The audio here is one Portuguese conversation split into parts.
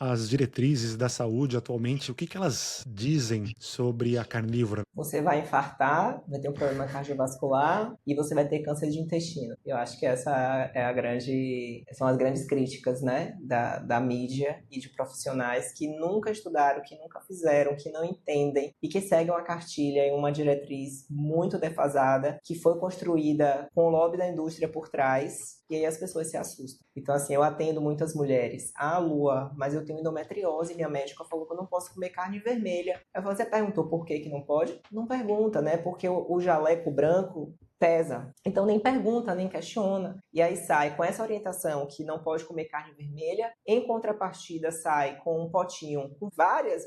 as diretrizes da saúde atualmente, o que que elas dizem sobre a carnívora? Você vai infartar, vai ter um problema cardiovascular e você vai ter câncer de intestino. Eu acho que são as grandes críticas, né, da mídia e de profissionais que nunca estudaram, que nunca fizeram, que não entendem e que seguem uma cartilha e uma diretriz muito defasada que foi construída com o lobby da indústria por trás. E aí as pessoas se assustam. Então, assim, eu atendo muitas mulheres. Ah, Lua, mas eu tenho endometriose. Minha médica falou que eu não posso comer carne vermelha. Eu falei, você perguntou por que não pode? Não pergunta, né? Porque o jaleco branco pesa. Então nem pergunta, nem questiona. E aí sai com essa orientação que não pode comer carne vermelha. Em contrapartida, sai com um potinho com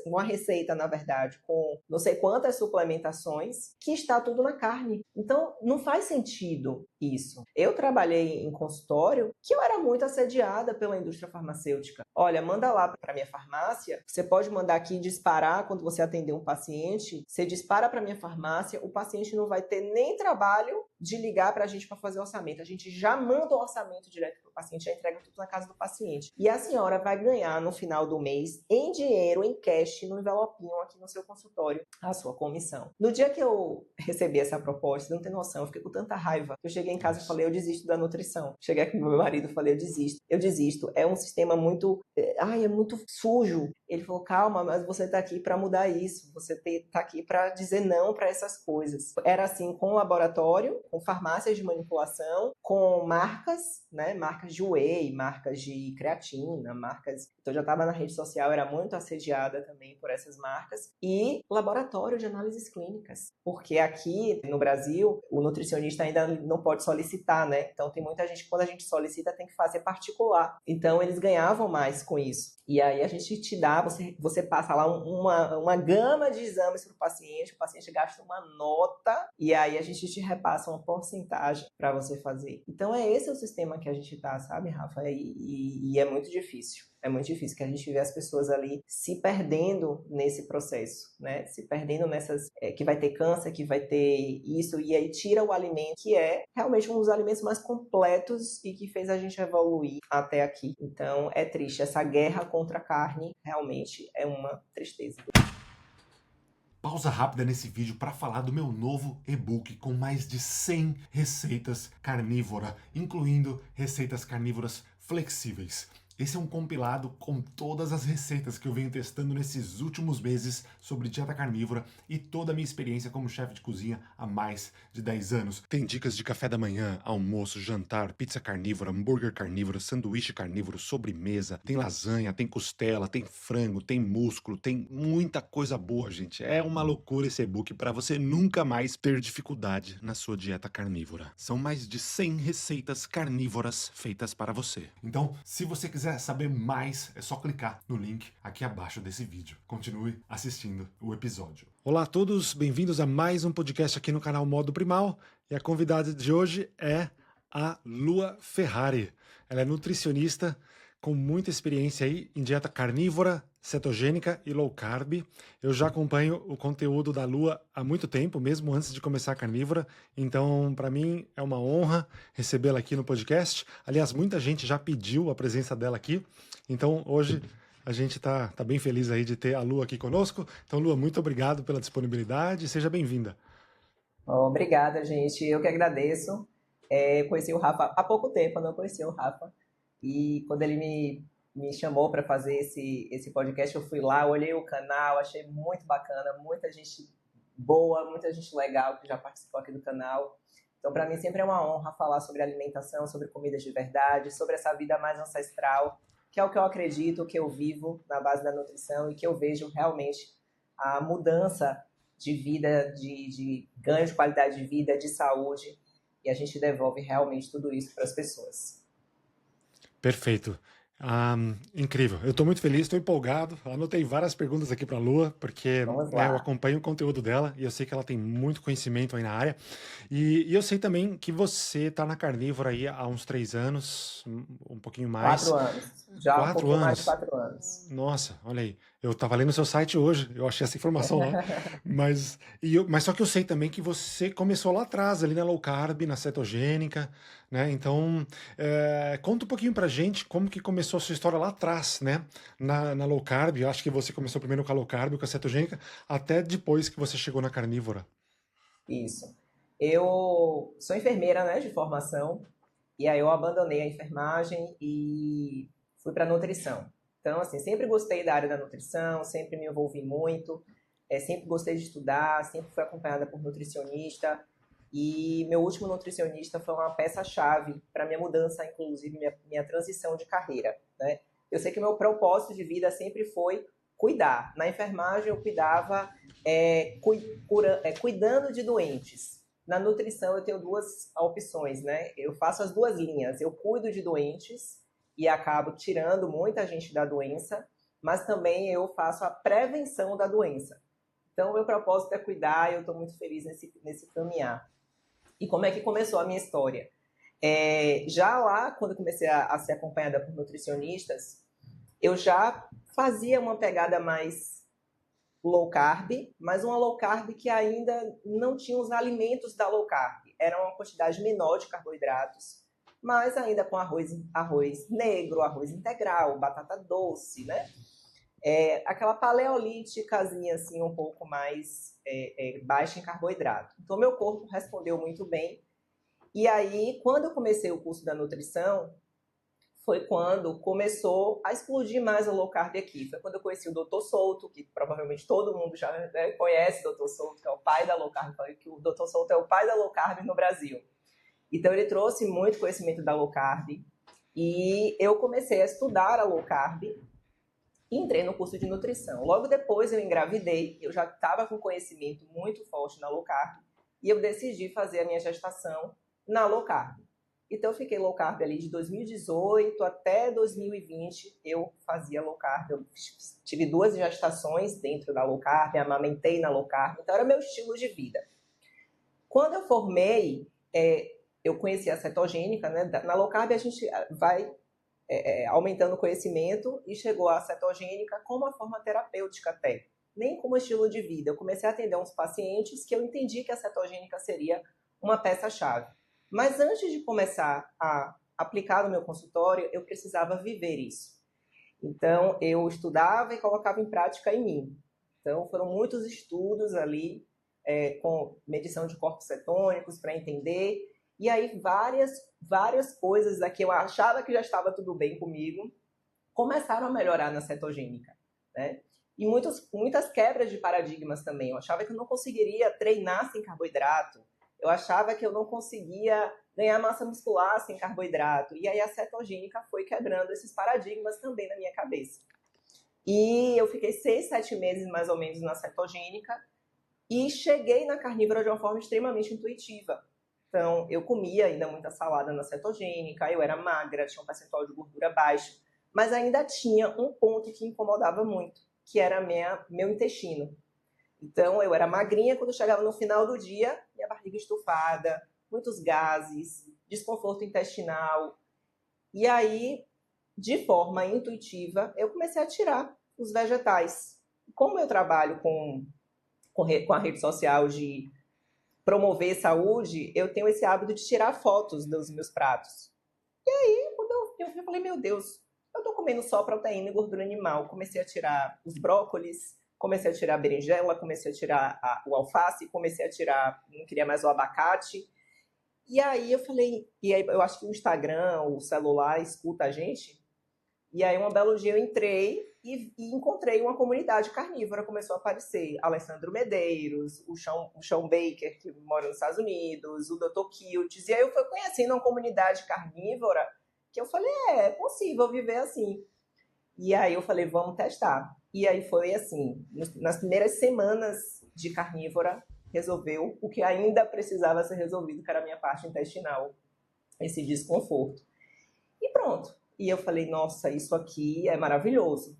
uma receita, na verdade, com não sei quantas suplementações, que está tudo na carne. Então não faz sentido isso. Eu trabalhei em consultório que eu era muito assediada pela indústria farmacêutica. Olha, manda lá para minha farmácia, você pode mandar aqui disparar quando você atender um paciente, você dispara para minha farmácia, o paciente não vai ter nem trabalho de ligar para a gente para fazer o orçamento. A gente já manda o orçamento direto para o paciente, já entrega tudo na casa do paciente. E a senhora vai ganhar no final do mês, em dinheiro, em cash, no envelopinho aqui no seu consultório, a sua comissão. No dia que eu recebi essa proposta, não tem noção, eu fiquei com tanta raiva. Eu cheguei em casa e falei, eu desisto da nutrição. Cheguei aqui com meu marido e falei, eu desisto. Eu desisto. É um sistema muito... é muito sujo. Ele falou, calma, mas você está aqui para mudar isso. Você está aqui para dizer não para essas coisas. Era assim com o laboratório, com farmácias de manipulação, com marcas, né? Marcas de whey, marcas de creatina, marcas... Então, eu já estava na rede social, era muito assediada também por essas marcas. E laboratório de análises clínicas. Porque aqui no Brasil, o nutricionista ainda não pode solicitar, né? Então, tem muita gente, quando a gente solicita, tem que fazer particular. Então, eles ganhavam mais com isso. E aí, a gente te dá, você passa lá uma gama de exames para o paciente gasta uma nota, e aí a gente te repassa uma porcentagem para você fazer. Então, é esse o sistema que a gente tá, sabe, Rafa? E é muito difícil. É muito difícil que a gente vê as pessoas ali se perdendo nesse processo, né? Se perdendo nessas... que vai ter câncer, que vai ter isso, e aí tira o alimento, que é realmente um dos alimentos mais completos e que fez a gente evoluir até aqui. Então, é triste. Essa guerra contra a carne realmente é uma tristeza. Pausa rápida nesse vídeo para falar do meu novo e-book com mais de 100 receitas carnívoras, incluindo receitas carnívoras flexíveis. Esse é um compilado com todas as receitas que eu venho testando nesses últimos meses sobre dieta carnívora e toda a minha experiência como chefe de cozinha há mais de 10 anos. Tem dicas de café da manhã, almoço, jantar, pizza carnívora, hambúrguer carnívoro, sanduíche carnívoro, sobremesa, tem lasanha, tem costela, tem frango, tem músculo, tem muita coisa boa, gente. É uma loucura esse e-book para você nunca mais ter dificuldade na sua dieta carnívora. São mais de 100 receitas carnívoras feitas para você. Então, se você quiser saber mais, é só clicar no link aqui abaixo desse vídeo. Continue assistindo o episódio. Olá a todos, bem-vindos a mais um podcast aqui no canal Modo Primal. E a convidada de hoje é a Lua Ferrari. Ela é nutricionista com muita experiência aí em dieta carnívora, cetogênica e low carb. Eu já acompanho o conteúdo da Lua há muito tempo, mesmo antes de começar a carnívora. Então, para mim, é uma honra recebê-la aqui no podcast. Aliás, muita gente já pediu a presença dela aqui. Então, hoje a gente tá bem feliz aí de ter a Lua aqui conosco. Então, Lua, muito obrigado pela disponibilidade. Seja bem-vinda. Obrigada, gente. Eu que agradeço. Conheci o Rafa há pouco tempo, eu não conhecia o Rafa. E quando ele me chamou para fazer esse podcast, eu fui lá, olhei o canal, achei muito bacana, muita gente boa, muita gente legal que já participou aqui do canal. Então, para mim, sempre é uma honra falar sobre alimentação, sobre comidas de verdade, sobre essa vida mais ancestral, que é o que eu acredito, o que eu vivo na base da nutrição e que eu vejo realmente a mudança de vida, de ganho de qualidade de vida, de saúde, e a gente devolve realmente tudo isso para as pessoas. Perfeito. Incrível. Eu estou muito feliz, estou empolgado. Anotei várias perguntas aqui para a Lua, porque Vamos lá. eu acompanho o conteúdo dela e eu sei que ela tem muito conhecimento aí na área. E eu sei também que você está na carnívora aí há uns 3 anos, um pouquinho mais. 4 anos. Já 4 um pouquinho mais de anos. 4 anos. Nossa, olha aí. Eu estava lendo o seu site hoje, eu achei essa informação lá. Mas só que eu sei também que você começou lá atrás, ali na low carb, na cetogênica, né? Então, conta um pouquinho pra gente como que começou começou a sua história lá atrás, né? Na low carb, eu acho que você começou primeiro com a low carb, com a cetogênica, até depois que você chegou na carnívora. Isso. Eu sou enfermeira, né, de formação, e aí eu abandonei a enfermagem e fui para nutrição. Então, assim, sempre gostei da área da nutrição, sempre me envolvi muito, sempre gostei de estudar, sempre fui acompanhada por nutricionista. E meu último nutricionista foi uma peça-chave para minha mudança, inclusive minha transição de carreira, né? Eu sei que o meu propósito de vida sempre foi cuidar. Na enfermagem eu cuidava cuidando de doentes. Na nutrição eu tenho duas opções, né? Eu faço as duas linhas. Eu cuido de doentes e acabo tirando muita gente da doença, mas também eu faço a prevenção da doença. Então, o meu propósito é cuidar e eu estou muito feliz nesse caminhar. E como é que começou a minha história? Já lá, quando eu comecei a ser acompanhada por nutricionistas, eu já fazia uma pegada mais low carb, mas uma low carb que ainda não tinha os alimentos da low carb. Era uma quantidade menor de carboidratos, mas ainda com arroz negro, arroz integral, batata doce, né? Aquela paleolíticazinha assim, um pouco mais baixa em carboidrato. Então, meu corpo respondeu muito bem. E aí, quando eu comecei o curso da nutrição, foi quando começou a explodir mais o low carb aqui. Foi quando eu conheci o Dr. Souto, que provavelmente todo mundo já conhece o Dr. Souto, que é o pai da low carb. Falei que o Dr. Souto é o pai da low carb no Brasil. Então, ele trouxe muito conhecimento da low carb. E eu comecei a estudar a low carb e entrei no curso de nutrição. Logo depois eu engravidei, eu já estava com conhecimento muito forte na low carb e eu decidi fazer a minha gestação na low carb. Então eu fiquei low carb ali de 2018 até 2020, eu fazia low carb. Eu tive 2 gestações dentro da low carb, amamentei na low carb, então era meu estilo de vida. Quando eu formei, eu conheci a cetogênica, né? Na low carb a gente vai aumentando o conhecimento e chegou a cetogênica como uma forma terapêutica até, nem como estilo de vida. Eu comecei a atender uns pacientes que eu entendi que a cetogênica seria uma peça-chave. Mas antes de começar a aplicar no meu consultório, eu precisava viver isso. Então, eu estudava e colocava em prática em mim. Então, foram muitos estudos ali com medição de corpos cetônicos para entender. E aí, várias coisas aqui eu achava que já estava tudo bem comigo, começaram a melhorar na cetogênica, né? E muitas quebras de paradigmas também. Eu achava que eu não conseguiria treinar sem carboidrato. Eu achava que eu não conseguia ganhar massa muscular sem carboidrato. E aí a cetogênica foi quebrando esses paradigmas também na minha cabeça. E eu fiquei 6, 7 meses mais ou menos na cetogênica e cheguei na carnívora de uma forma extremamente intuitiva. Então, eu comia ainda muita salada na cetogênica, eu era magra, tinha um percentual de gordura baixo, mas ainda tinha um ponto que incomodava muito, que era meu intestino. Então, eu era magrinha, quando chegava no final do dia, minha barriga estufada, muitos gases, desconforto intestinal. E aí, de forma intuitiva, eu comecei a tirar os vegetais. Como eu trabalho com a rede social de promover saúde, eu tenho esse hábito de tirar fotos dos meus pratos. E aí, quando eu falei, meu Deus, eu tô comendo só proteína e gordura animal. Comecei a tirar os brócolis, comecei a tirar a berinjela, comecei a tirar o alface, comecei a tirar, não queria mais o abacate. E aí eu falei, e aí eu acho que o Instagram, o celular escuta a gente. E aí um belo dia eu entrei e encontrei uma comunidade carnívora, começou a aparecer Alessandro Medeiros, o Sean Baker, que mora nos Estados Unidos, o Dr. Kiltz, e aí eu fui conhecendo uma comunidade carnívora que eu falei, é possível viver assim. E aí eu falei, vamos testar. E aí foi assim, nas primeiras semanas de carnívora, resolveu o que ainda precisava ser resolvido, que era a minha parte intestinal, esse desconforto. E pronto. E eu falei, nossa, isso aqui é maravilhoso.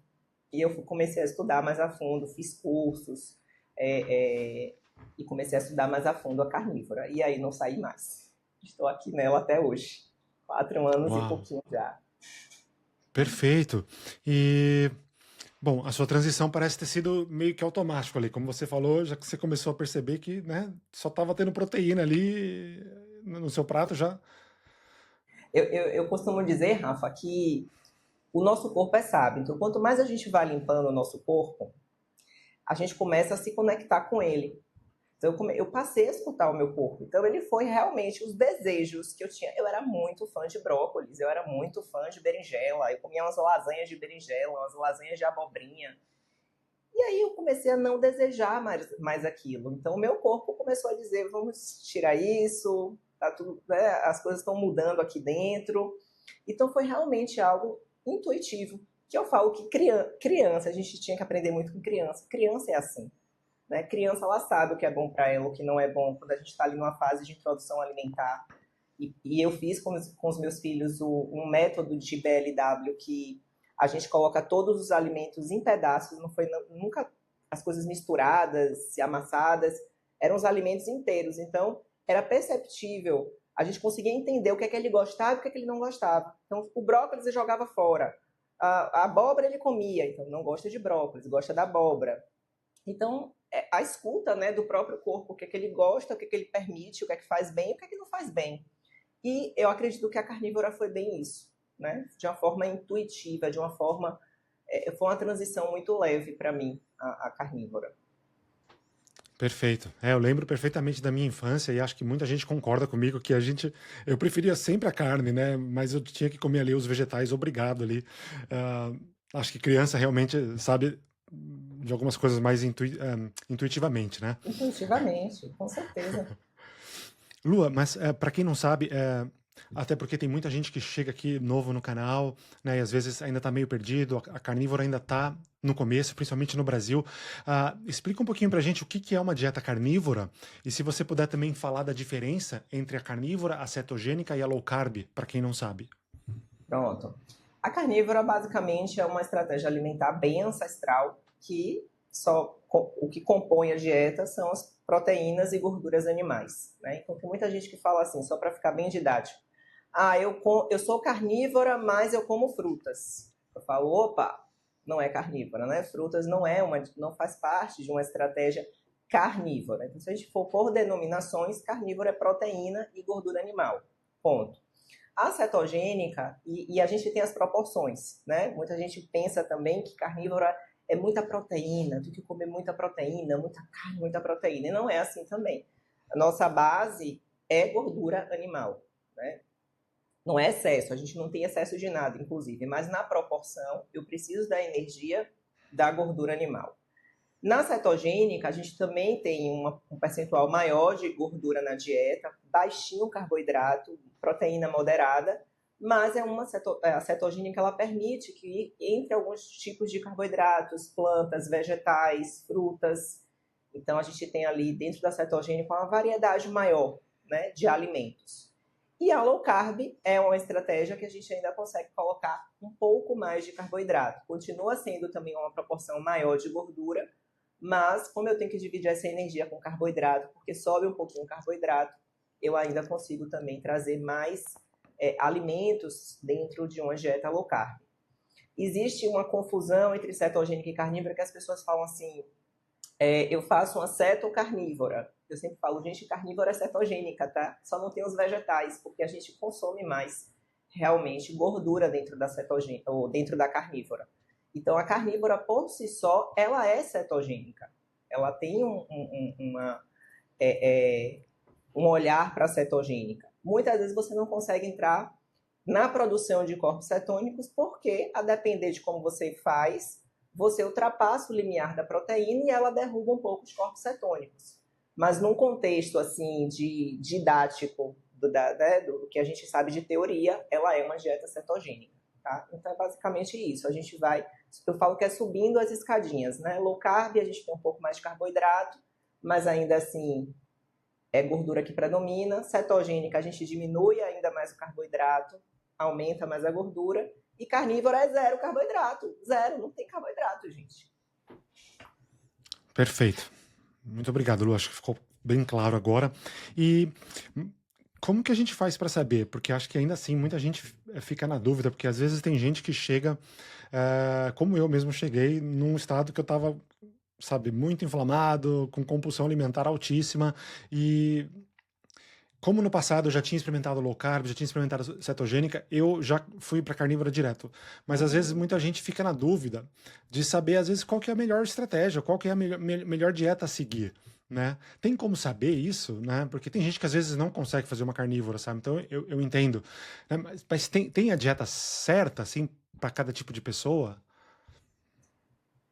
E eu comecei a estudar mais a fundo, fiz cursos e comecei a estudar mais a fundo a carnívora. E aí não saí mais. Estou aqui nela até hoje. 4 anos e pouquinho já. Perfeito. E, bom, a sua transição parece ter sido meio que automático ali. Como você falou, já que você começou a perceber que, né, só estava tendo proteína ali no seu prato já. Eu costumo dizer, Rafa, que O nosso corpo é sábio. Então, quanto mais a gente vai limpando o nosso corpo, a gente começa a se conectar com ele. Então, eu passei a escutar o meu corpo. Então, ele foi realmente os desejos que eu tinha. Eu era muito fã de brócolis, eu era muito fã de berinjela. Eu comia umas lasanhas de berinjela, umas lasanhas de abobrinha. E aí eu comecei a não desejar mais aquilo. Então, o meu corpo começou a dizer, vamos tirar isso, tá tudo, né? As coisas estão mudando aqui dentro. Então, foi realmente algo intuitivo. Que eu falo que criança, a gente tinha que aprender muito com criança. Criança é assim. Né? Criança, ela sabe o que é bom para ela, o que não é bom, quando a gente está ali numa fase de introdução alimentar. E eu fiz com os meus filhos um método de BLW que a gente coloca todos os alimentos em pedaços, não foi nunca as coisas misturadas, amassadas, eram os alimentos inteiros. Então, era perceptível, a gente conseguia entender o que é que ele gostava e o que é que ele não gostava. Então, o brócolis ele jogava fora, a abóbora ele comia, então não gosta de brócolis, gosta da abóbora. Então, a escuta, né, do próprio corpo, o que é que ele gosta, o que é que ele permite, o que é que faz bem, o que é que não faz bem. E eu acredito que a carnívora foi bem isso, né? De uma forma intuitiva, de uma forma... foi uma transição muito leve para mim, a carnívora. Perfeito. Eu lembro perfeitamente da minha infância e acho que muita gente concorda comigo que eu preferia sempre a carne, né? Mas eu tinha que comer ali os vegetais, obrigado ali. Ah, acho que criança realmente sabe de algumas coisas mais intuitivamente, né? Intuitivamente, com certeza. Lua, mas para quem não sabe, até porque tem muita gente que chega aqui novo no canal, né, e às vezes ainda está meio perdido, a carnívora ainda está no começo, principalmente no Brasil. Explica um pouquinho para a gente o que que é uma dieta carnívora e se você puder também falar da diferença entre a carnívora, a cetogênica e a low carb, para quem não sabe. Pronto. A carnívora, basicamente, é uma estratégia alimentar bem ancestral que o que compõe a dieta são as proteínas e gorduras animais. Né? Então, tem muita gente que fala assim, só para ficar bem didático. Eu sou carnívora, mas eu como frutas. Eu falo, opa, não é carnívora, né? Frutas não faz parte de uma estratégia carnívora. Então, se a gente for por denominações, carnívora é proteína e gordura animal. Ponto. A cetogênica, e a gente tem as proporções, né? Muita gente pensa também que carnívora é muita proteína, tem que comer muita proteína, muita carne, muita proteína. E não é assim também. A nossa base é gordura animal, né? Não é excesso, a gente não tem excesso de nada, inclusive, mas na proporção eu preciso da energia da gordura animal. Na cetogênica, a gente também tem um percentual maior de gordura na dieta, baixinho carboidrato, proteína moderada, mas a cetogênica ela permite que entre alguns tipos de carboidratos, plantas, vegetais, frutas. Então, a gente tem ali dentro da cetogênica uma variedade maior, né, de alimentos. E a low carb é uma estratégia que a gente ainda consegue colocar um pouco mais de carboidrato. Continua sendo também uma proporção maior de gordura, mas como eu tenho que dividir essa energia com carboidrato, porque sobe um pouquinho o carboidrato, eu ainda consigo também trazer mais alimentos dentro de uma dieta low carb. Existe uma confusão entre cetogênica e carnívora que as pessoas falam assim, eu faço uma cetocarnívora. Eu sempre falo, gente, carnívora é cetogênica, tá? Só não tem os vegetais, porque a gente consome mais realmente gordura dentro da cetogênica ou dentro da carnívora. Então, a carnívora, por si só, ela é cetogênica. Ela tem um olhar para a cetogênica. Muitas vezes você não consegue entrar na produção de corpos cetônicos porque, a depender de como você faz, você ultrapassa o limiar da proteína e ela derruba um pouco os corpos cetônicos. Mas num contexto assim didático do que a gente sabe de teoria, ela é uma dieta cetogênica. Tá? Então é basicamente isso. Eu falo que é subindo as escadinhas, né? Low carb, a gente tem um pouco mais de carboidrato, mas ainda assim é gordura que predomina. Cetogênica, a gente diminui ainda mais o carboidrato, aumenta mais a gordura. E carnívora é zero carboidrato. Zero, não tem carboidrato, gente. Perfeito. Muito obrigado, Lu. Acho que ficou bem claro agora. E como que a gente faz para saber? Porque acho que ainda assim muita gente fica na dúvida, porque às vezes tem gente que chega, como eu mesmo cheguei, num estado que eu estava, sabe, muito inflamado, com compulsão alimentar altíssima. E como no passado eu já tinha experimentado low carb, já tinha experimentado cetogênica, eu já fui para carnívora direto. Mas às vezes muita gente fica na dúvida de saber, às vezes, qual que é a melhor estratégia, qual que é a melhor dieta a seguir, né? Tem como saber isso, né? Porque tem gente que às vezes não consegue fazer uma carnívora, sabe? Então eu entendo. Né? Mas tem a dieta certa, assim, para cada tipo de pessoa?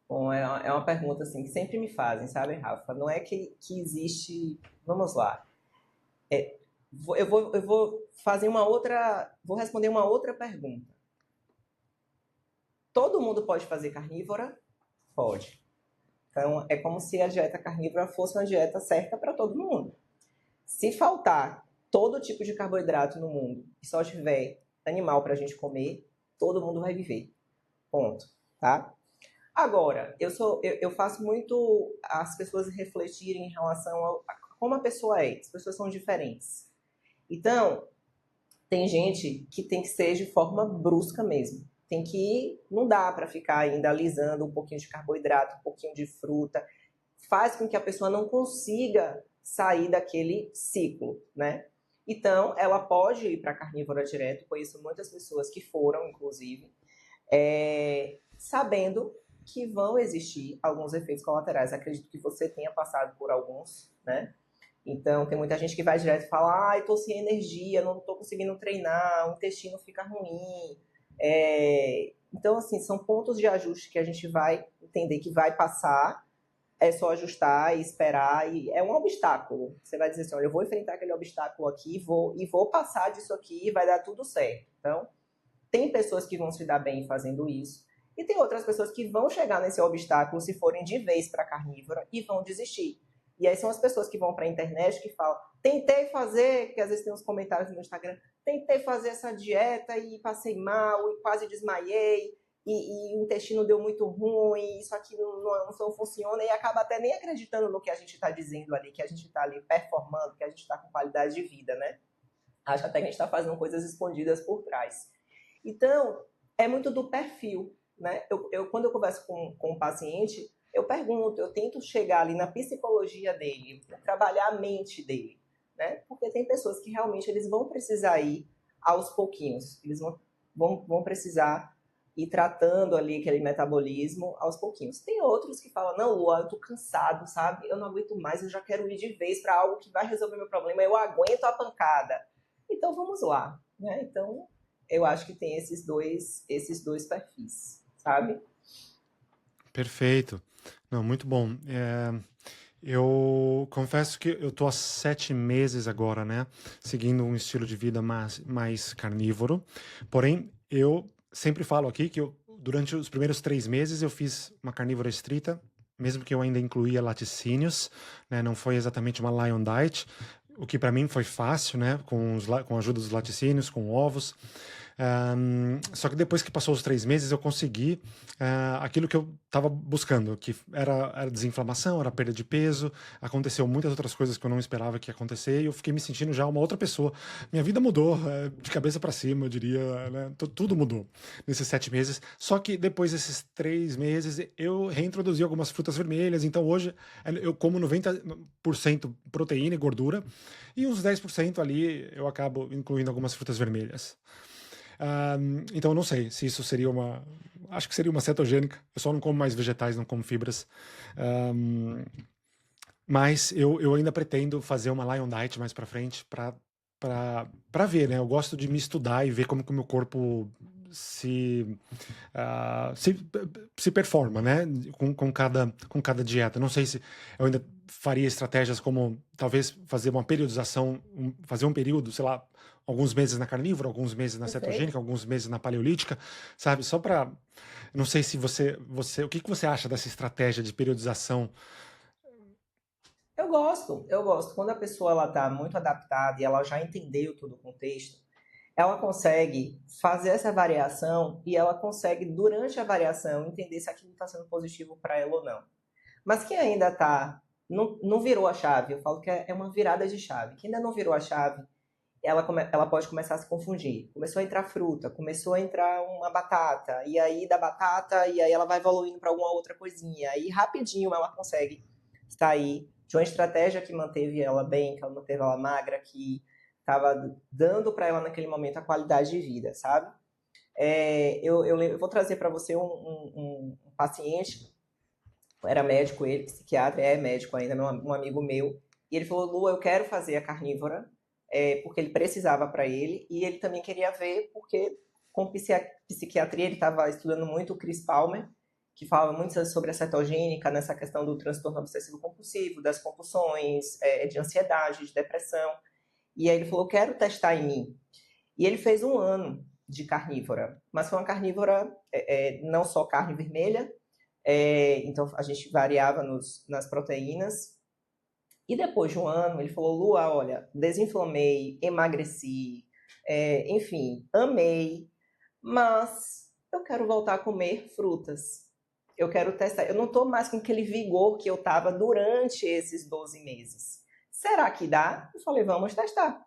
Bom, é uma pergunta assim que sempre me fazem, sabe, Rafa? Não é que existe. Vamos lá. Eu vou fazer uma outra. Vou responder uma outra pergunta. Todo mundo pode fazer carnívora? Pode. Então, é como se a dieta carnívora fosse uma dieta certa para todo mundo. Se faltar todo tipo de carboidrato no mundo e só tiver animal para a gente comer, todo mundo vai viver. Ponto. Tá? Agora, eu faço muito as pessoas refletirem em relação a como a pessoa é. As pessoas são diferentes. Então, tem gente que tem que ser de forma brusca mesmo. Tem que ir, não dá para ficar ainda alisando um pouquinho de carboidrato, um pouquinho de fruta. Faz com que a pessoa não consiga sair daquele ciclo, né? Então, ela pode ir para carnívora direto. Conheço muitas pessoas que foram, inclusive, sabendo que vão existir alguns efeitos colaterais. Acredito que você tenha passado por alguns, né? Então, tem muita gente que vai direto e fala: ah, eu tô sem energia, não tô conseguindo treinar, o intestino fica ruim. Então, assim, são pontos de ajuste que a gente vai entender que vai passar, é só ajustar e esperar, e é um obstáculo. Você vai dizer assim: olha, eu vou enfrentar aquele obstáculo aqui e vou passar disso aqui e vai dar tudo certo. Então, tem pessoas que vão se dar bem fazendo isso, e tem outras pessoas que vão chegar nesse obstáculo se forem de vez para carnívora e vão desistir. E aí são as pessoas que vão para a internet que falam: tentei fazer, que às vezes tem uns comentários no Instagram, tentei fazer essa dieta e passei mal e quase desmaiei e o intestino deu muito ruim, isso aqui não funciona, e acaba até nem acreditando no que a gente está dizendo ali, que a gente está ali performando, que a gente está com qualidade de vida, né? Acha até que a gente está fazendo coisas escondidas por trás. Então, é muito do perfil, né? Quando eu converso com um paciente, eu pergunto, eu tento chegar ali na psicologia dele, trabalhar a mente dele, né? Porque tem pessoas que realmente eles vão precisar ir aos pouquinhos, eles vão precisar ir tratando ali aquele metabolismo aos pouquinhos. Tem outros que falam: não, Lua, eu tô cansado, sabe? Eu não aguento mais, eu já quero ir de vez para algo que vai resolver meu problema, eu aguento a pancada. Então vamos lá, né? Então eu acho que tem esses dois perfis, sabe? Perfeito. Não, muito bom. Eu confesso que eu tô há 7 meses agora, né? Seguindo um estilo de vida mais carnívoro. Porém, eu sempre falo aqui que durante os primeiros 3 meses eu fiz uma carnívora estrita, mesmo que eu ainda incluía laticínios, né? Não foi exatamente uma Lion Diet, o que para mim foi fácil, né? Com a ajuda dos laticínios, com ovos. Só que depois que passou os 3 meses, eu consegui aquilo que eu estava buscando, que era desinflamação, era perda de peso. Aconteceu muitas outras coisas que eu não esperava que ia acontecer e eu fiquei me sentindo já uma outra pessoa. Minha vida mudou, de cabeça para cima, eu diria, né? Tudo mudou nesses 7 meses. Só que depois desses 3 meses, eu reintroduzi algumas frutas vermelhas. Então hoje eu como 90% proteína e gordura e uns 10% ali eu acabo incluindo algumas frutas vermelhas. Então eu não sei se isso seria uma. Acho que seria uma cetogênica. Eu só não como mais vegetais, não como fibras. Mas eu ainda pretendo fazer uma Lion Diet mais pra frente para ver, né? Eu gosto de me estudar e ver como que o meu corpo se, se performa, né? Com cada dieta. Não sei se eu ainda faria estratégias como talvez fazer uma periodização, fazer um período, sei lá, alguns meses na carnívora, alguns meses na Perfeito. cetogênica, alguns meses na paleolítica, sabe? Só para, não sei se o que você acha dessa estratégia de periodização? Eu gosto, eu gosto. Quando a pessoa ela tá muito adaptada e ela já entendeu todo o contexto, ela consegue fazer essa variação e ela consegue, durante a variação, entender se aquilo está sendo positivo para ela ou não. Mas quem ainda tá, não virou a chave, eu falo que é uma virada de chave. Quem ainda não virou a chave, ela pode começar a se confundir. Começou a entrar fruta, começou a entrar uma batata, e aí da batata, e aí ela vai evoluindo para alguma outra coisinha. Aí rapidinho ela consegue sair de uma estratégia que manteve ela bem, que ela manteve ela magra, que estava dando para ela naquele momento a qualidade de vida, sabe? Eu vou trazer para você um paciente, era médico ele, psiquiatra, é médico ainda, um amigo meu, e ele falou, Lu, eu quero fazer a carnívora, porque ele precisava para ele, e ele também queria ver, porque com psiquiatria ele estava estudando muito o Chris Palmer, que fala muito sobre a cetogênica, nessa questão do transtorno obsessivo compulsivo, das compulsões, de ansiedade, de depressão, e aí ele falou, quero testar em mim. E ele fez 1 ano de carnívora, mas foi uma carnívora não só carne vermelha, então a gente variava nas proteínas. E depois de 1 ano, ele falou, Lua, olha, desinflamei, emagreci, enfim, amei, mas eu quero voltar a comer frutas. Eu quero testar. Eu não estou mais com aquele vigor que eu estava durante esses 12 meses. Será que dá? Eu falei, vamos testar.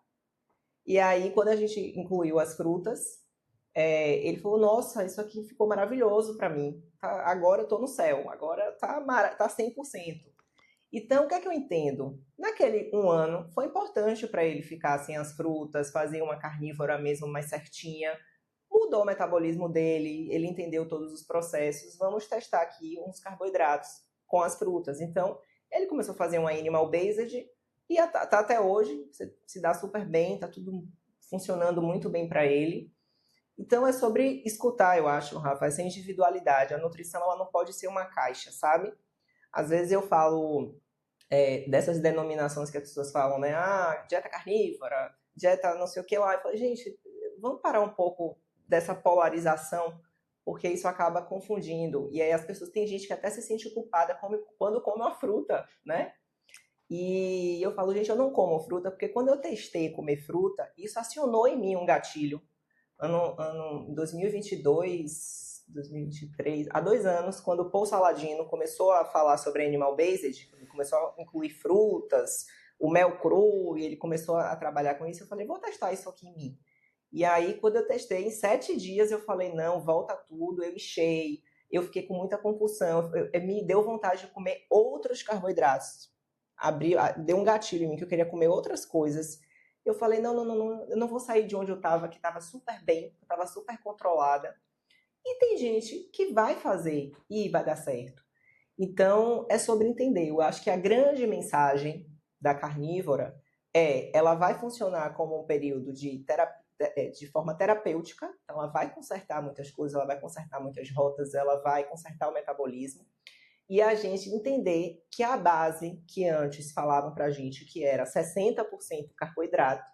E aí, quando a gente incluiu as frutas, ele falou, nossa, isso aqui ficou maravilhoso para mim. Agora eu estou no céu, agora tá 100%. Então, o que é que eu entendo? Naquele 1 ano, foi importante para ele ficar sem as frutas, fazer uma carnívora mesmo mais certinha. Mudou o metabolismo dele, ele entendeu todos os processos. Vamos testar aqui uns carboidratos com as frutas. Então, ele começou a fazer uma animal based e tá até hoje, se dá super bem, tá tudo funcionando muito bem para ele. Então, é sobre escutar, eu acho, Rafa, essa individualidade. A nutrição, ela não pode ser uma caixa, sabe? Às vezes eu falo dessas denominações que as pessoas falam, né? Ah, dieta carnívora, dieta não sei o que lá. Eu falo, gente, vamos parar um pouco dessa polarização, porque isso acaba confundindo. E aí as pessoas, tem gente que até se sente culpada quando come uma fruta, né? E eu falo, gente, eu não como fruta, porque quando eu testei comer fruta, isso acionou em mim um gatilho. Ano 2022, 2023, há 2 anos, quando o Paul Saladino começou a falar sobre Animal Based, começou a incluir frutas, o mel cru, e ele começou a trabalhar com isso, eu falei, vou testar isso aqui em mim. E aí, quando eu testei, em 7 dias eu falei, não, volta tudo, eu enchei, eu fiquei com muita compulsão, me deu vontade de comer outros carboidratos. Deu um gatilho em mim que eu queria comer outras coisas. Eu falei, não, eu não vou sair de onde eu estava, que estava super bem, que estava super controlada. E tem gente que vai fazer e vai dar certo. Então, é sobre entender. Eu acho que a grande mensagem da carnívora ela vai funcionar como um período de forma terapêutica, então ela vai consertar muitas coisas, ela vai consertar muitas rotas, ela vai consertar o metabolismo, e a gente entender que a base que antes falavam pra gente que era 60% carboidrato,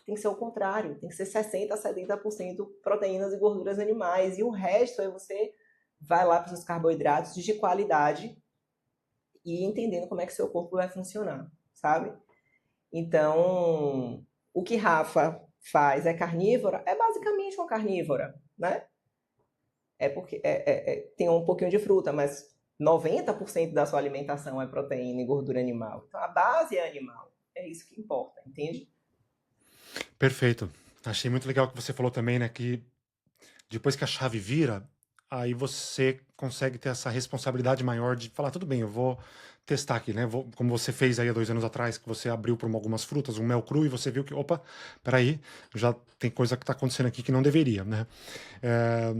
tem que ser o contrário, tem que ser 60% a 70% proteínas e gorduras animais, e o resto você vai lá para os carboidratos de qualidade e entendendo como é que seu corpo vai funcionar, sabe? Então, o que Rafa faz é carnívora, é basicamente uma carnívora, né? É porque tem um pouquinho de fruta, mas 90% da sua alimentação é proteína e gordura animal. Então, a base é animal. É isso que importa, entende? Perfeito. Achei muito legal que você falou também, né, que depois que a chave vira, aí você consegue ter essa responsabilidade maior de falar, tudo bem, eu vou testar aqui, né? Como você fez aí há 2 anos atrás, que você abriu para algumas frutas, um mel cru, e você viu que, opa, peraí, já tem coisa que está acontecendo aqui que não deveria, né? É,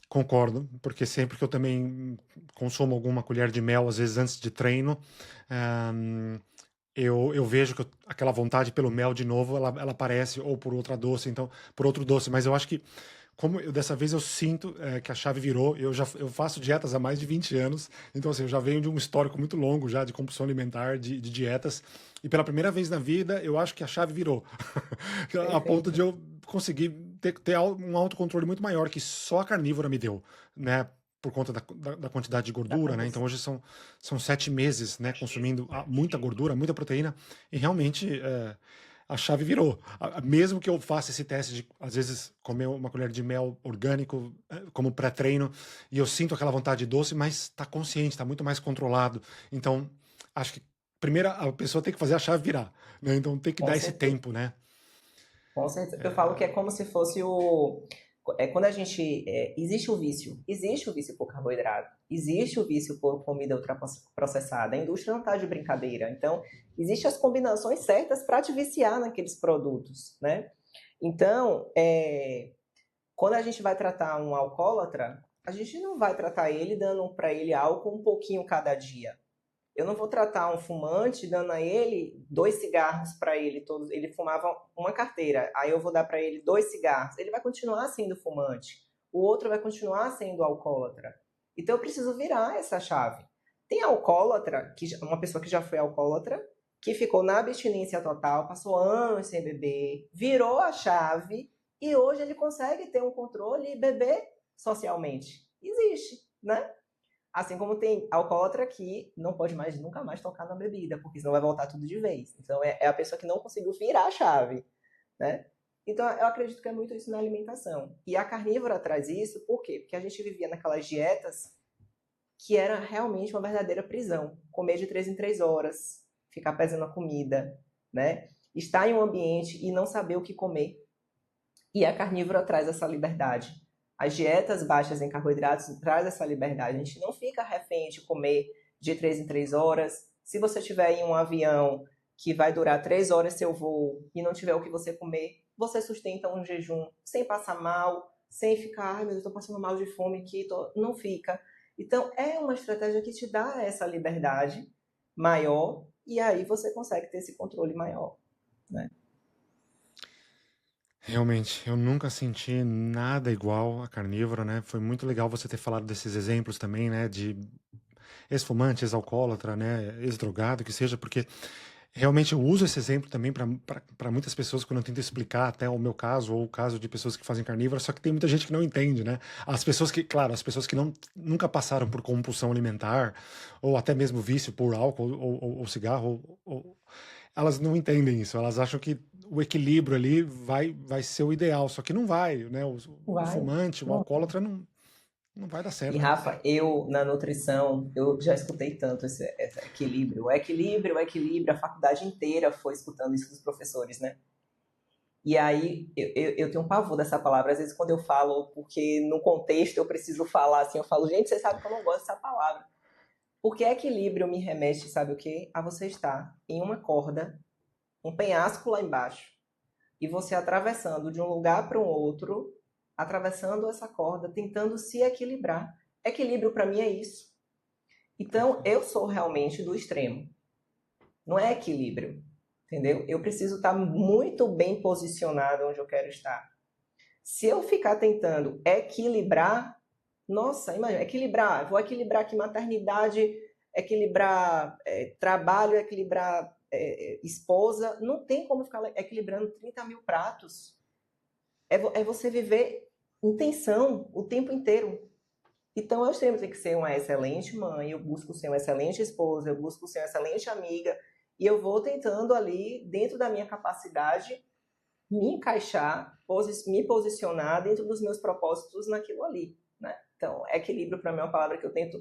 concordo, porque sempre que eu também consumo alguma colher de mel, às vezes antes de treino, eu vejo que aquela vontade pelo mel de novo, ela aparece, ou por outra doce, então, por outro doce, mas eu acho que dessa vez eu sinto que a chave virou, eu faço dietas há mais de 20 anos, então assim, eu já venho de um histórico muito longo já de compulsão alimentar, de dietas, e pela primeira vez na vida eu acho que a chave virou, a ponto de Perfeito. eu conseguir ter um autocontrole muito maior que só a carnívora me deu, né? Por conta da quantidade de Da gordura, né? Então compulsão. hoje são 7 meses, né? Consumindo muita gordura, muita proteína, e realmente a chave virou. Mesmo que eu faça esse teste de, às vezes, comer uma colher de mel orgânico como pré-treino, e eu sinto aquela vontade de doce, mas está consciente, está muito mais controlado. Então, acho que primeiro a pessoa tem que fazer a chave virar, né? Então tem que Com dar esse certeza. tempo, né? Com certeza. Eu falo que é como se fosse Quando a gente... existe o vício por carboidrato, existe o vício por comida ultraprocessada. A indústria não está de brincadeira. Então, existem as combinações certas para te viciar naqueles produtos, né? Então, quando a gente vai tratar um alcoólatra, a gente não vai tratar ele dando para ele álcool um pouquinho cada dia. Eu não vou tratar um fumante dando a ele 2 cigarros para ele todos. Ele fumava uma carteira, aí eu vou dar para ele 2 cigarros. Ele vai continuar sendo fumante. O outro vai continuar sendo alcoólatra. Então eu preciso virar essa chave. Tem alcoólatra, uma pessoa que já foi alcoólatra, que ficou na abstinência total, passou anos sem beber, virou a chave e hoje ele consegue ter um controle e beber socialmente. Existe, né? Assim como tem alcoólatra que não pode mais, nunca mais tocar na bebida, porque senão vai voltar tudo de vez. Então é a pessoa que não conseguiu virar a chave, né? Então eu acredito que é muito isso na alimentação. E a carnívora traz isso, por quê? Porque a gente vivia naquelas dietas que era realmente uma verdadeira prisão. Comer de 3 em 3 horas, ficar pesando a comida, né? Estar em um ambiente e não saber o que comer. E a carnívora traz essa liberdade. As dietas baixas em carboidratos traz essa liberdade. A gente não fica refém de comer de 3 em 3 horas. Se você estiver em um avião que vai durar 3 horas seu voo e não tiver o que você comer, você sustenta um jejum sem passar mal, sem ficar, ai meu Deus, estou passando mal de fome aqui, não fica. Então, é uma estratégia que te dá essa liberdade maior e aí você consegue ter esse controle maior, né? Realmente, eu nunca senti nada igual a carnívora, né? Foi muito legal você ter falado desses exemplos também, né? De ex-fumante, ex-alcoólatra, né? Ex-drogado, que seja, porque realmente eu uso esse exemplo também para muitas pessoas quando eu tento explicar até o meu caso ou o caso de pessoas que fazem carnívora, só que tem muita gente que não entende, né? As pessoas que, claro, as pessoas que não, nunca passaram por compulsão alimentar ou até mesmo vício por álcool ou cigarro, elas não entendem isso, elas acham que o equilíbrio ali vai ser o ideal, só que não vai, né? O Vai. fumante, o alcoólatra não vai dar E certo. Rafa, eu na nutrição, eu já escutei tanto esse equilíbrio. O equilíbrio, a faculdade inteira foi escutando isso dos professores, né? E aí eu tenho um pavor dessa palavra, às vezes quando eu falo, porque no contexto eu preciso falar assim, eu falo, gente, vocês sabem que eu não gosto dessa palavra. Porque equilíbrio me remete, sabe o quê? A você estar em uma corda, um penhasco lá embaixo, e você atravessando de um lugar para um outro, atravessando essa corda, tentando se equilibrar. Equilíbrio para mim é isso. Então, Perfeito. eu sou realmente do extremo. Não é equilíbrio, entendeu? Eu preciso estar muito bem posicionado onde eu quero estar. Se eu ficar tentando equilibrar, nossa, imagina, equilibrar, vou equilibrar aqui maternidade, equilibrar trabalho, equilibrar esposa, não tem como ficar equilibrando 30 mil pratos. É você viver em tensão o tempo inteiro. Então, eu sempre tenho que ser uma excelente mãe, eu busco ser uma excelente esposa, eu busco ser uma excelente amiga, e eu vou tentando ali, dentro da minha capacidade, me encaixar, me posicionar dentro dos meus propósitos naquilo ali, né? Então, equilíbrio para mim é uma palavra que eu tento,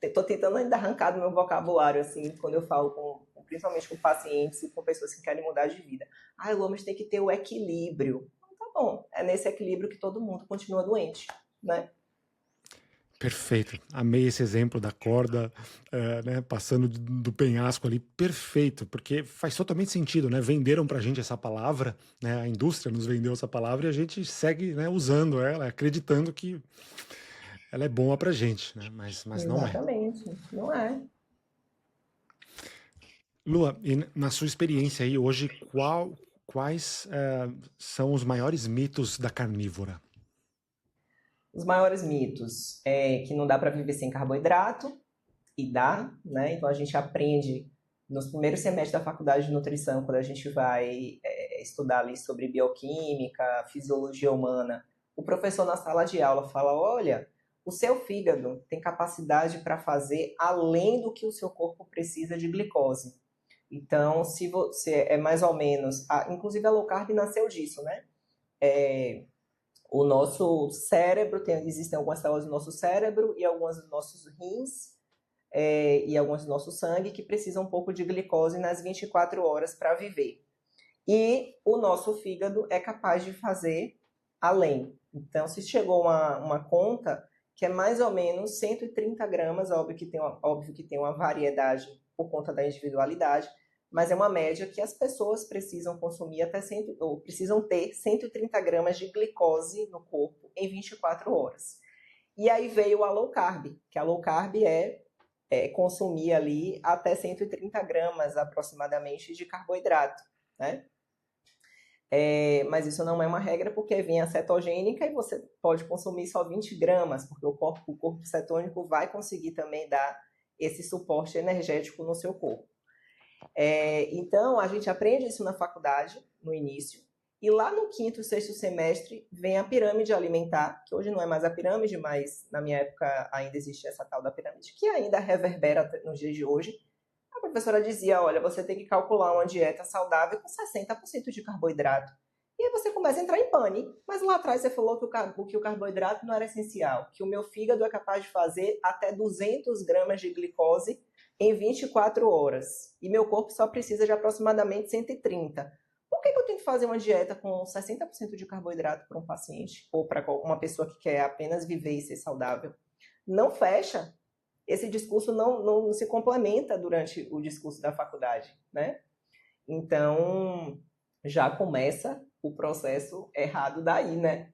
estou tentando ainda arrancar do meu vocabulário, assim, quando eu falo principalmente com pacientes e com pessoas que querem mudar de vida. Ah, Lu, mas tem que ter o equilíbrio. Então, tá bom, é nesse equilíbrio que todo mundo continua doente, né? Perfeito. Amei esse exemplo da corda, né, passando do penhasco ali. Perfeito, porque faz totalmente sentido, né? Venderam pra gente essa palavra, né? A indústria nos vendeu essa palavra e a gente segue, né, usando ela, acreditando que ela é boa pra gente, né? Mas não é. Exatamente, não é. Lua, e na sua experiência aí hoje, quais são os maiores mitos da carnívora? Os maiores mitos é que não dá para viver sem carboidrato, e dá, né? Então a gente aprende nos primeiros semestres da faculdade de nutrição, quando a gente vai estudar ali sobre bioquímica, fisiologia humana, o professor na sala de aula fala: olha, o seu fígado tem capacidade para fazer além do que o seu corpo precisa de glicose. Então, se você é mais ou menos, inclusive a low carb nasceu disso, né? O nosso cérebro, existem algumas células do nosso cérebro e algumas dos nossos rins e algumas do nosso sangue que precisam um pouco de glicose nas 24 horas para viver. E o nosso fígado é capaz de fazer além. Então, se chegou uma conta que é mais ou menos 130 gramas, óbvio que tem uma variedade por conta da individualidade, mas é uma média que as pessoas precisam consumir ou precisam ter 130 gramas de glicose no corpo em 24 horas. E aí veio a low carb, que a low carb é consumir ali até 130 gramas aproximadamente de carboidrato, né? Mas isso não é uma regra, porque vem a cetogênica e você pode consumir só 20 gramas, porque o corpo cetônico vai conseguir também dar esse suporte energético no seu corpo. Então, a gente aprende isso na faculdade, no início, e lá no 5º, 6º semestre vem a pirâmide alimentar, que hoje não é mais a pirâmide, mas na minha época ainda existe essa tal da pirâmide, que ainda reverbera nos dias de hoje. A professora dizia, olha, você tem que calcular uma dieta saudável com 60% de carboidrato. E aí você começa a entrar em pânico. Mas lá atrás você falou que o carboidrato não era essencial, que o meu fígado é capaz de fazer até 200 gramas de glicose em 24 horas. E meu corpo só precisa de aproximadamente 130. Por que eu tenho que fazer uma dieta com 60% de carboidrato para um paciente? Ou para uma pessoa que quer apenas viver e ser saudável? Não fecha. Esse discurso não se complementa durante o discurso da faculdade, né? Então, já começa o processo errado daí, né?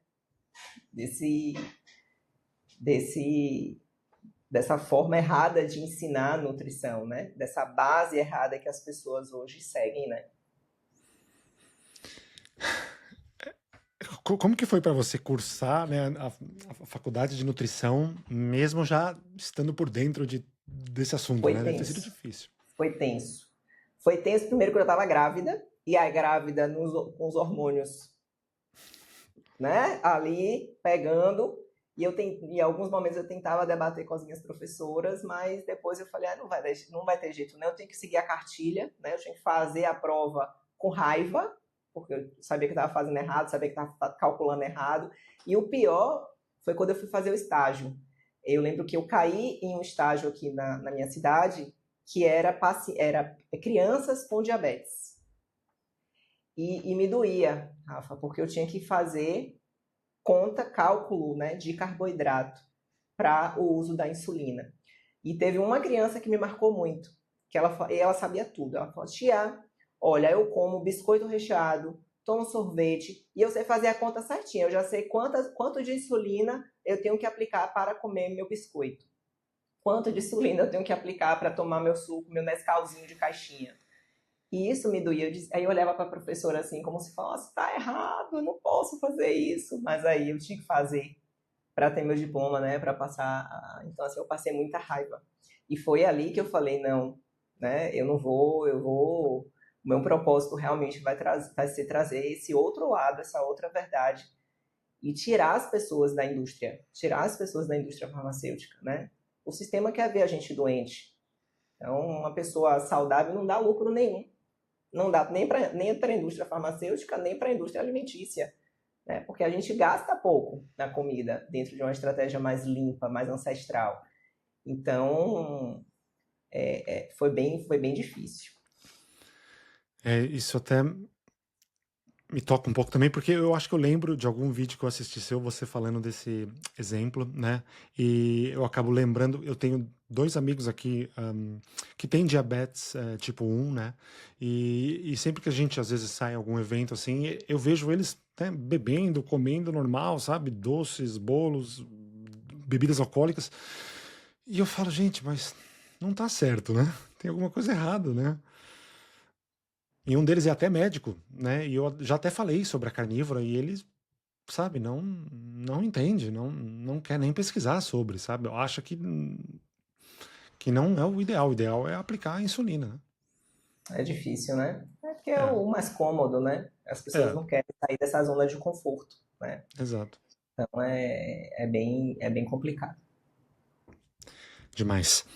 Dessa forma errada de ensinar a nutrição, né? Dessa base errada que as pessoas hoje seguem, né? Como que foi para você cursar, né, a faculdade de nutrição, mesmo já estando por dentro desse assunto, Foi né? Deve ter tenso. sido difícil. Foi tenso. Foi tenso primeiro que eu estava grávida, e a grávida com os hormônios, né, ali pegando, e em alguns momentos eu tentava debater com as minhas professoras, mas depois eu falei, não vai ter jeito, né? Eu tenho que seguir a cartilha, né? Eu tinha que fazer a prova com raiva, porque eu sabia que estava fazendo errado, sabia que estava calculando errado. E o pior foi quando eu fui fazer o estágio. Eu lembro que eu caí em um estágio aqui na minha cidade, que era crianças com diabetes. E me doía, Rafa, porque eu tinha que fazer cálculo, né, de carboidrato para o uso da insulina. E teve uma criança que me marcou muito, que ela sabia tudo. Ela falou, tia, olha, eu como biscoito recheado, tomo sorvete, e eu sei fazer a conta certinha. Eu já sei quanto de insulina eu tenho que aplicar para comer meu biscoito. Quanto de insulina eu tenho que aplicar para tomar meu suco, meu Nescauzinho de caixinha. E isso me doía. Aí eu olhava para a professora assim, como se falasse, tá errado, eu não posso fazer isso. Mas aí eu tinha que fazer para ter meu diploma, né, para passar. Então, assim, eu passei muita raiva. E foi ali que eu falei, não, né, eu vou. O meu propósito realmente vai ser trazer esse outro lado, essa outra verdade e tirar as pessoas da indústria farmacêutica, né? O sistema quer ver a gente doente. Então, uma pessoa saudável não dá lucro nenhum. Não dá nem para a indústria farmacêutica, nem para a indústria alimentícia, né? Porque a gente gasta pouco na comida, dentro de uma estratégia mais limpa, mais ancestral. Então, foi bem difícil. Isso até me toca um pouco também, porque eu acho que eu lembro de algum vídeo que eu assisti você falando desse exemplo, né? E eu acabo lembrando, eu tenho 2 amigos aqui que têm diabetes tipo 1, né? E sempre que a gente às vezes sai em algum evento assim, eu vejo eles, né, bebendo, comendo normal, sabe? Doces, bolos, bebidas alcoólicas. E eu falo, gente, mas não tá certo, né? Tem alguma coisa errada, né? E um deles é até médico, né? E eu já até falei sobre a carnívora e ele, sabe, não entende, não quer nem pesquisar sobre, sabe? Eu acho que não é o ideal. O ideal é aplicar a insulina, né? É difícil, né? É porque é o mais cômodo, né? As pessoas não querem sair dessa zona de conforto, né? Exato. Então é bem complicado. Demais.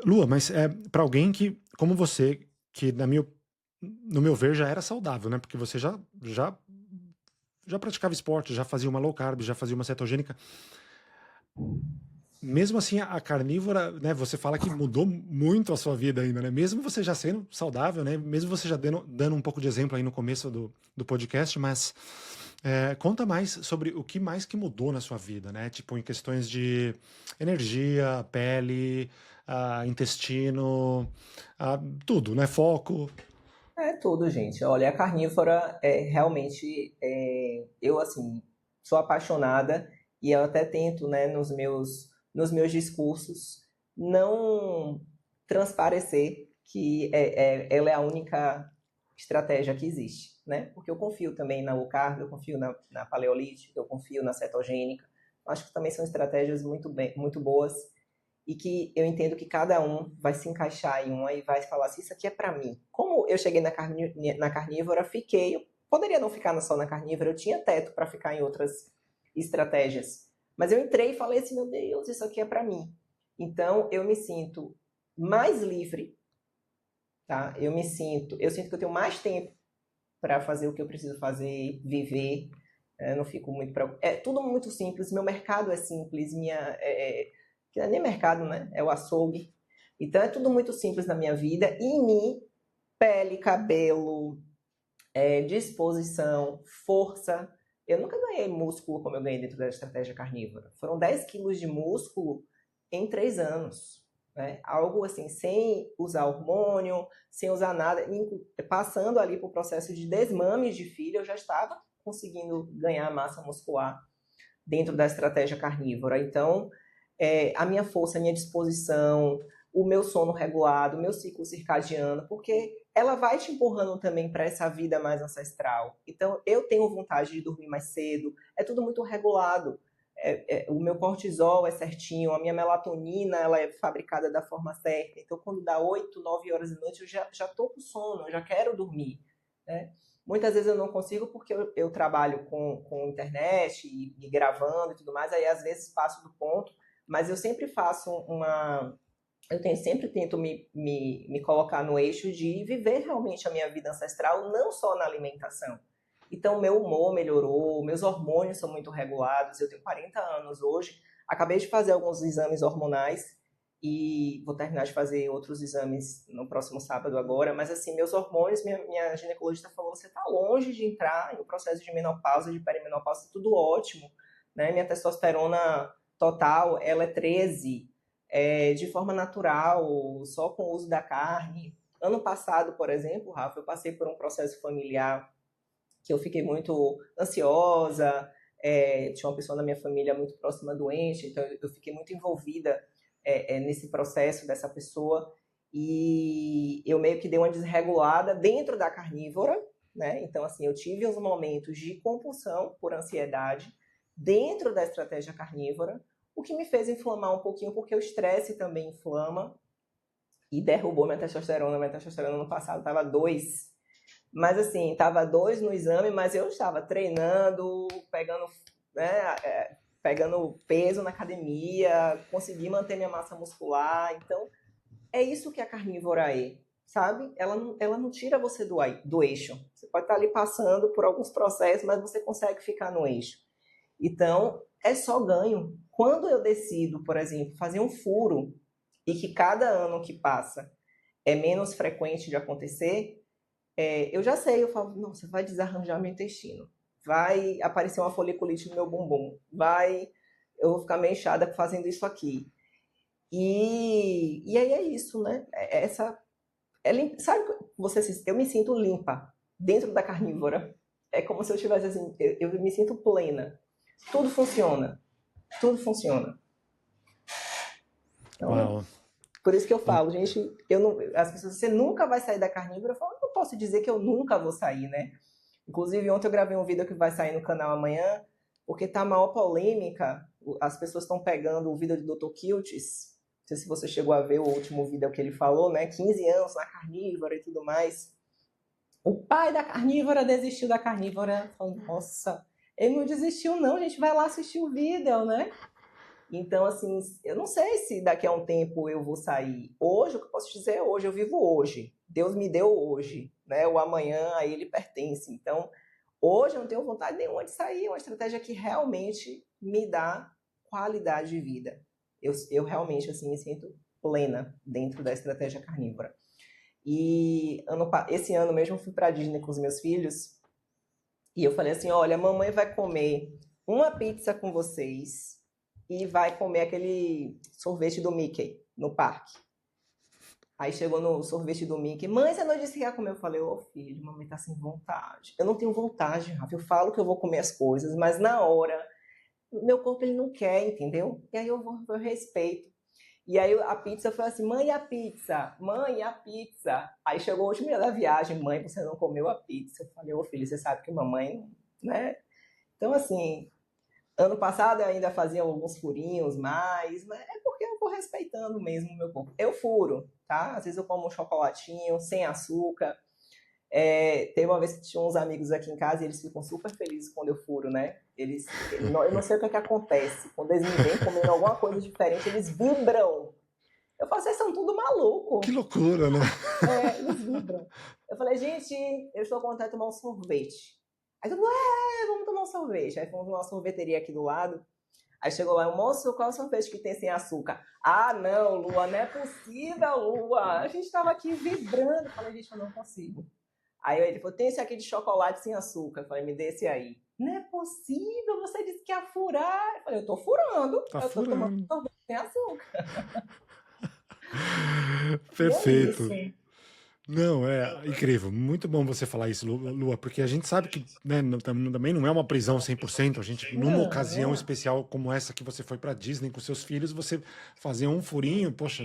Lua, mas para alguém que, como você, que no meu ver já era saudável, né? Porque você já praticava esporte, já fazia uma low carb, já fazia uma cetogênica. Mesmo assim, a carnívora, né? Você fala que mudou muito a sua vida ainda, né? Mesmo você já sendo saudável, né? Mesmo você já dando um pouco de exemplo aí no começo do podcast, mas Conta mais sobre o que mais que mudou na sua vida, né? Tipo, em questões de energia, pele, intestino, tudo, né? Foco. É tudo, gente. Olha, a carnívora realmente eu assim sou apaixonada e eu até tento, né, nos meus discursos não transparecer que ela é a única estratégia que existe, né? Porque eu confio também na low carb, eu confio na paleolítica, eu confio na cetogênica. Acho que também são estratégias muito boas e que eu entendo que cada um vai se encaixar em uma e vai falar assim, isso aqui é para mim. Como eu cheguei na carnívora, fiquei, eu poderia não ficar só na carnívora, eu tinha teto para ficar em outras estratégias. Mas eu entrei e falei assim, meu Deus, isso aqui é para mim. Então eu me sinto mais livre, tá? Eu sinto que eu tenho mais tempo para fazer o que eu preciso fazer, viver. Não fico muito preocupado. É tudo muito simples. Meu mercado é simples. Que não é nem mercado, né? É o açougue. Então é tudo muito simples na minha vida. E em mim, pele, cabelo, disposição, força. Eu nunca ganhei músculo como eu ganhei dentro da estratégia carnívora. Foram 10 quilos de músculo em 3 anos. Né? Algo assim, sem usar hormônio, sem usar nada, passando ali por processo de desmame de filho, eu já estava conseguindo ganhar massa muscular dentro da estratégia carnívora. Então, a minha força, a minha disposição, o meu sono regulado, o meu ciclo circadiano, porque ela vai te empurrando também para essa vida mais ancestral. Então, eu tenho vontade de dormir mais cedo, é tudo muito regulado. O meu cortisol é certinho, a minha melatonina ela é fabricada da forma certa. Então, quando dá 8, 9 horas da noite, eu já estou com sono, eu já quero dormir. Né? Muitas vezes eu não consigo porque eu trabalho com internet e gravando e tudo mais, aí às vezes passo do ponto, mas eu sempre faço sempre tento me colocar no eixo de viver realmente a minha vida ancestral, não só na alimentação. Então, meu humor melhorou, meus hormônios são muito regulados, eu tenho 40 anos hoje, acabei de fazer alguns exames hormonais e vou terminar de fazer outros exames no próximo sábado agora, mas assim, meus hormônios, minha ginecologista falou, você está longe de entrar no processo de menopausa, de perimenopausa, tudo ótimo, né? Minha testosterona total, ela é 13, de forma natural, só com o uso da carne. Ano passado, por exemplo, Rafa, eu passei por um processo familiar que eu fiquei muito ansiosa, tinha uma pessoa na minha família muito próxima doente, então eu fiquei muito envolvida nesse processo dessa pessoa e eu meio que dei uma desregulada dentro da carnívora, né? Então, assim, eu tive uns momentos de compulsão por ansiedade dentro da estratégia carnívora, o que me fez inflamar um pouquinho, porque o estresse também inflama e derrubou minha testosterona. Minha testosterona no passado estava 2, mas assim, estava 2 no exame, mas eu estava treinando, né, pegando peso na academia, consegui manter minha massa muscular. Então, é isso que a carnívora é, sabe? Ela não tira você do eixo. Você pode estar ali passando por alguns processos, mas você consegue ficar no eixo. Então, é só ganho. Quando eu decido, por exemplo, fazer um furo e que cada ano que passa é menos frequente de acontecer, eu já sei, eu falo, não, você vai desarranjar meu intestino, vai aparecer uma foliculite no meu bumbum, eu vou ficar meio inchada fazendo isso aqui. E aí é isso, né? Sabe, eu me sinto limpa dentro da carnívora. É como se eu tivesse assim, eu me sinto plena. Tudo funciona, tudo funciona. Então, Uau. por isso que eu falo, gente, eu não, as pessoas, você nunca vai sair da carnívora. Eu falo, não posso dizer que eu nunca vou sair, né? Inclusive, ontem eu gravei um vídeo que vai sair no canal amanhã, porque tá a maior polêmica. As pessoas estão pegando o vídeo do Dr. Kiltis. Não sei se você chegou a ver o último vídeo que ele falou, né? 15 anos na carnívora e tudo mais. O pai da carnívora desistiu da carnívora. Falando, nossa, ele não desistiu, não, a gente vai lá assistir o vídeo, né? Então, assim, eu não sei se daqui a um tempo eu vou sair. Hoje, o que eu posso dizer é hoje, eu vivo hoje. Deus me deu hoje, né? O amanhã a ele pertence. Então, hoje eu não tenho vontade nenhuma de sair. É uma estratégia que realmente me dá qualidade de vida. Eu realmente, assim, me sinto plena dentro da estratégia carnívora. E esse ano mesmo eu fui para a Disney com os meus filhos E eu falei assim, olha, a mamãe vai comer uma pizza com vocês e vai comer aquele sorvete do Mickey no parque. Aí chegou no sorvete do Mickey, mãe, você não disse que ia comer? Eu falei, ô filho, mamãe tá sem vontade. Eu não tenho vontade, Rafa, eu falo que eu vou comer as coisas, mas na hora, meu corpo ele não quer, entendeu? E aí eu respeito. E aí a pizza foi assim, mãe, a pizza? Mãe, a pizza? Aí chegou o último dia da viagem, mãe, você não comeu a pizza? Eu falei, ô filho, você sabe que mamãe, né? Então, assim, ano passado eu ainda fazia alguns furinhos mas é porque eu vou respeitando mesmo o meu corpo. Eu furo, tá? Às vezes eu como um chocolatinho sem açúcar. Teve uma vez que tinha uns amigos aqui em casa e eles ficam super felizes quando eu furo, né? Eu não sei o que é que acontece. Quando eles me veem comendo alguma coisa diferente, eles vibram. Eu falo, vocês são tudo Que maluco. loucura, né? Eles vibram. Eu falei, gente, eu estou com vontade de tomar um sorvete. Aí todo mundo, vamos tomar um sorvete. Aí fomos numa sorveteria aqui do lado. Aí chegou lá, moço, qual é o sorvete que tem sem açúcar? Ah, não, Lua, não é possível, Lua. A gente tava aqui vibrando. Eu falei, gente, eu não consigo. Aí ele falou, tem esse aqui de chocolate sem açúcar. Eu falei, me dê esse aí. Não é possível, você disse que ia furar. Eu falei, eu tô furando. Tá Eu tô tomando furando. sorvete sem açúcar. E é isso. Perfeito. Não, é incrível. Muito bom você falar isso, Lua, porque a gente sabe que, né, também não é uma prisão 100%. A gente, numa ocasião Não. especial como essa que você foi para Disney com seus filhos, você fazer um furinho, poxa,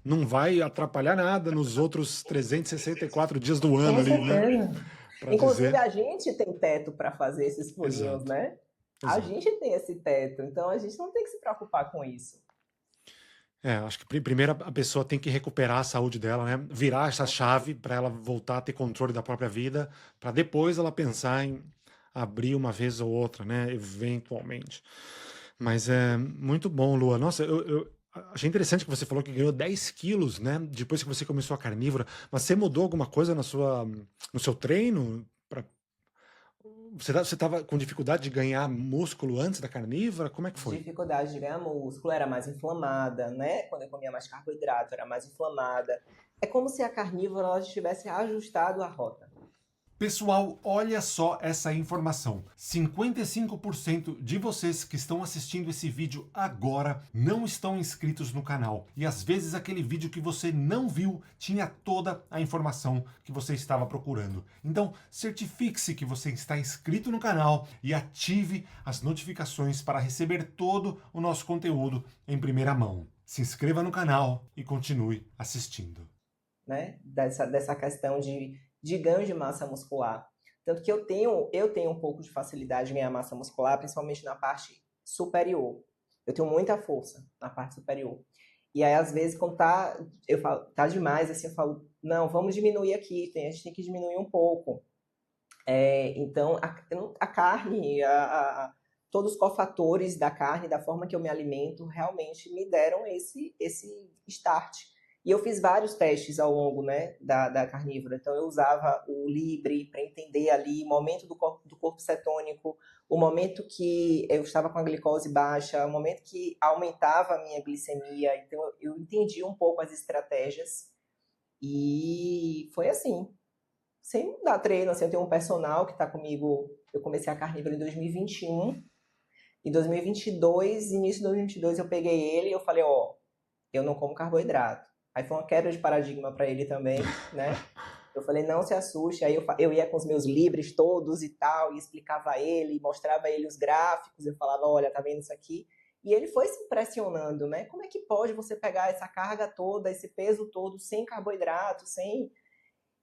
não vai atrapalhar nada nos outros 364 dias do ano Com ali, né? certeza. Para Inclusive, dizer. a gente tem teto para fazer esses furinhos, Exato, né? A exato. gente tem esse teto, então a gente não tem que se preocupar com isso. É, acho que primeiro a pessoa tem que recuperar a saúde dela, né? Virar essa chave para ela voltar a ter controle da própria vida, para depois ela pensar em abrir uma vez ou outra, né? Eventualmente. Mas é muito bom, Lua. Nossa, eu achei interessante que você falou que ganhou 10 quilos, né? Depois que você começou a carnívora. Mas você mudou alguma coisa no seu treino? Você estava com dificuldade de ganhar músculo antes da carnívora? Como é que foi? Dificuldade de ganhar músculo, era mais inflamada, né? Quando eu comia mais carboidrato, era mais inflamada. É como se a carnívora ela tivesse ajustado a rota. Pessoal, olha só essa informação. 55% de vocês que estão assistindo esse vídeo agora não estão inscritos no canal. E às vezes aquele vídeo que você não viu tinha toda a informação que você estava procurando. Então, certifique-se que você está inscrito no canal e ative as notificações para receber todo o nosso conteúdo em primeira mão. Se inscreva no canal e continue assistindo. Né? Dessa questão de ganho de massa muscular. Tanto que eu tenho um pouco de facilidade em ganhar massa muscular, principalmente na parte superior. Eu tenho muita força na parte superior. E aí, às vezes, quando eu falo, tá demais, assim, eu falo, não, vamos diminuir aqui, a gente tem que diminuir um pouco. Então, a carne, todos os cofatores da carne, da forma que eu me alimento, realmente me deram esse start. E eu fiz vários testes ao longo, né, da carnívora. Então, eu usava o Libre para entender ali o momento do corpo cetônico, o momento que eu estava com a glicose baixa, o momento que aumentava a minha glicemia. Então, eu entendi um pouco as estratégias. E foi assim, sem dar treino. Assim, eu tenho um personal que está comigo. Eu comecei a carnívora em 2021. Em 2022, início de 2022, eu peguei ele e eu falei, ó, eu não como carboidrato. Aí foi uma quebra de paradigma para ele também, né? Eu falei, não se assuste. Aí eu ia com os meus livros todos e tal, e explicava a ele, mostrava a ele os gráficos, eu falava, olha, tá vendo isso aqui? E ele foi se impressionando, né? Como é que pode você pegar essa carga toda, esse peso todo, sem carboidrato, sem...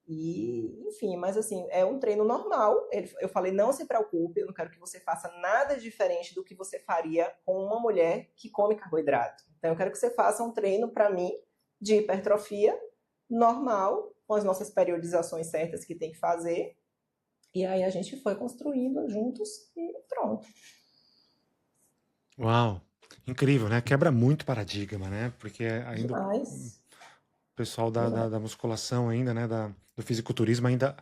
E, enfim, mas assim, é um treino normal. Eu falei, não se preocupe, eu não quero que você faça nada diferente do que você faria com uma mulher que come carboidrato. Então, eu quero que você faça um treino, para mim, de hipertrofia normal, com as nossas periodizações certas que tem que fazer. E aí a gente foi construindo juntos e pronto. Uau, incrível, né? Quebra muito paradigma, né? Porque ainda o Demais. pessoal Demais. da musculação ainda, né? Do fisiculturismo ainda,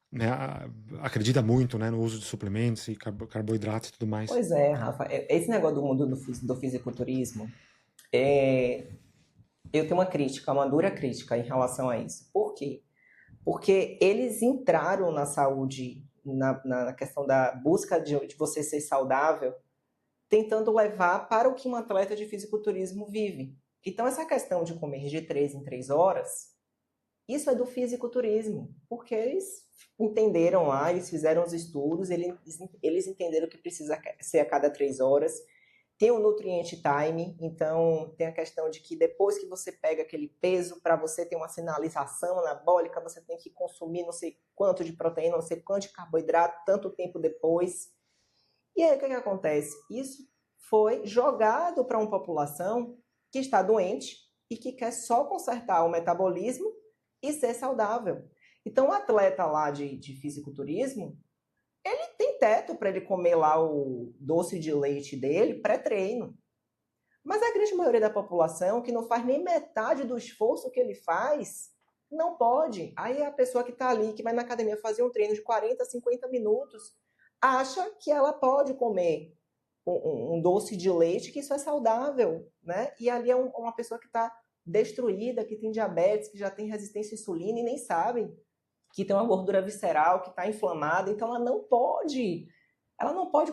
né, acredita muito, né, no uso de suplementos e carboidratos e tudo mais. Pois é, Rafa. Esse negócio do mundo do fisiculturismo, é, eu tenho uma crítica, uma dura crítica em relação a isso. Por quê? Porque eles entraram na saúde, na questão da busca de você ser saudável, tentando levar para o que um atleta de fisiculturismo vive. Então, essa questão de comer de 3 em 3 horas, isso é do fisiculturismo, porque eles entenderam lá, eles fizeram os estudos, eles entenderam que precisa ser a cada 3 horas. Tem o nutriente time, então tem a questão de que depois que você pega aquele peso, para você ter uma sinalização anabólica, você tem que consumir não sei quanto de proteína, não sei quanto de carboidrato, tanto tempo depois. E aí o que acontece? Isso foi jogado para uma população que está doente e que quer só consertar o metabolismo e ser saudável. Então o atleta lá de fisiculturismo, ele tem teto para ele comer lá o doce de leite dele pré-treino. Mas a grande maioria da população, que não faz nem metade do esforço que ele faz, não pode. Aí a pessoa que está ali, que vai na academia fazer um treino de 40, 50 minutos, acha que ela pode comer um doce de leite, que isso é saudável, né? E ali é uma pessoa que está destruída, que tem diabetes, que já tem resistência à insulina e nem sabe que tem uma gordura visceral, que está inflamada, então ela não pode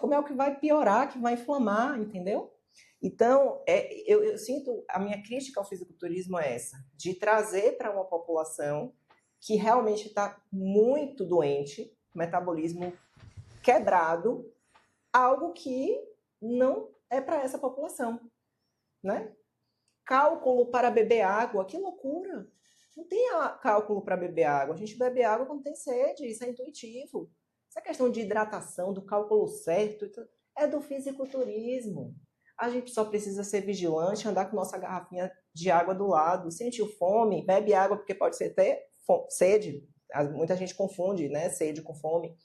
comer algo que vai piorar, que vai inflamar, entendeu? Então, eu sinto, a minha crítica ao fisiculturismo é essa, de trazer para uma população que realmente está muito doente, metabolismo quebrado, algo que não é para essa população, né? Cálculo para beber água, que loucura! Não tem cálculo para beber água. A gente bebe água quando tem sede, isso é intuitivo. Essa questão de hidratação, do cálculo certo, é do fisiculturismo. A gente só precisa ser vigilante, andar com nossa garrafinha de água do lado. Sentiu fome, bebe água, porque pode ser até sede. Muita gente confunde, né, sede com fome.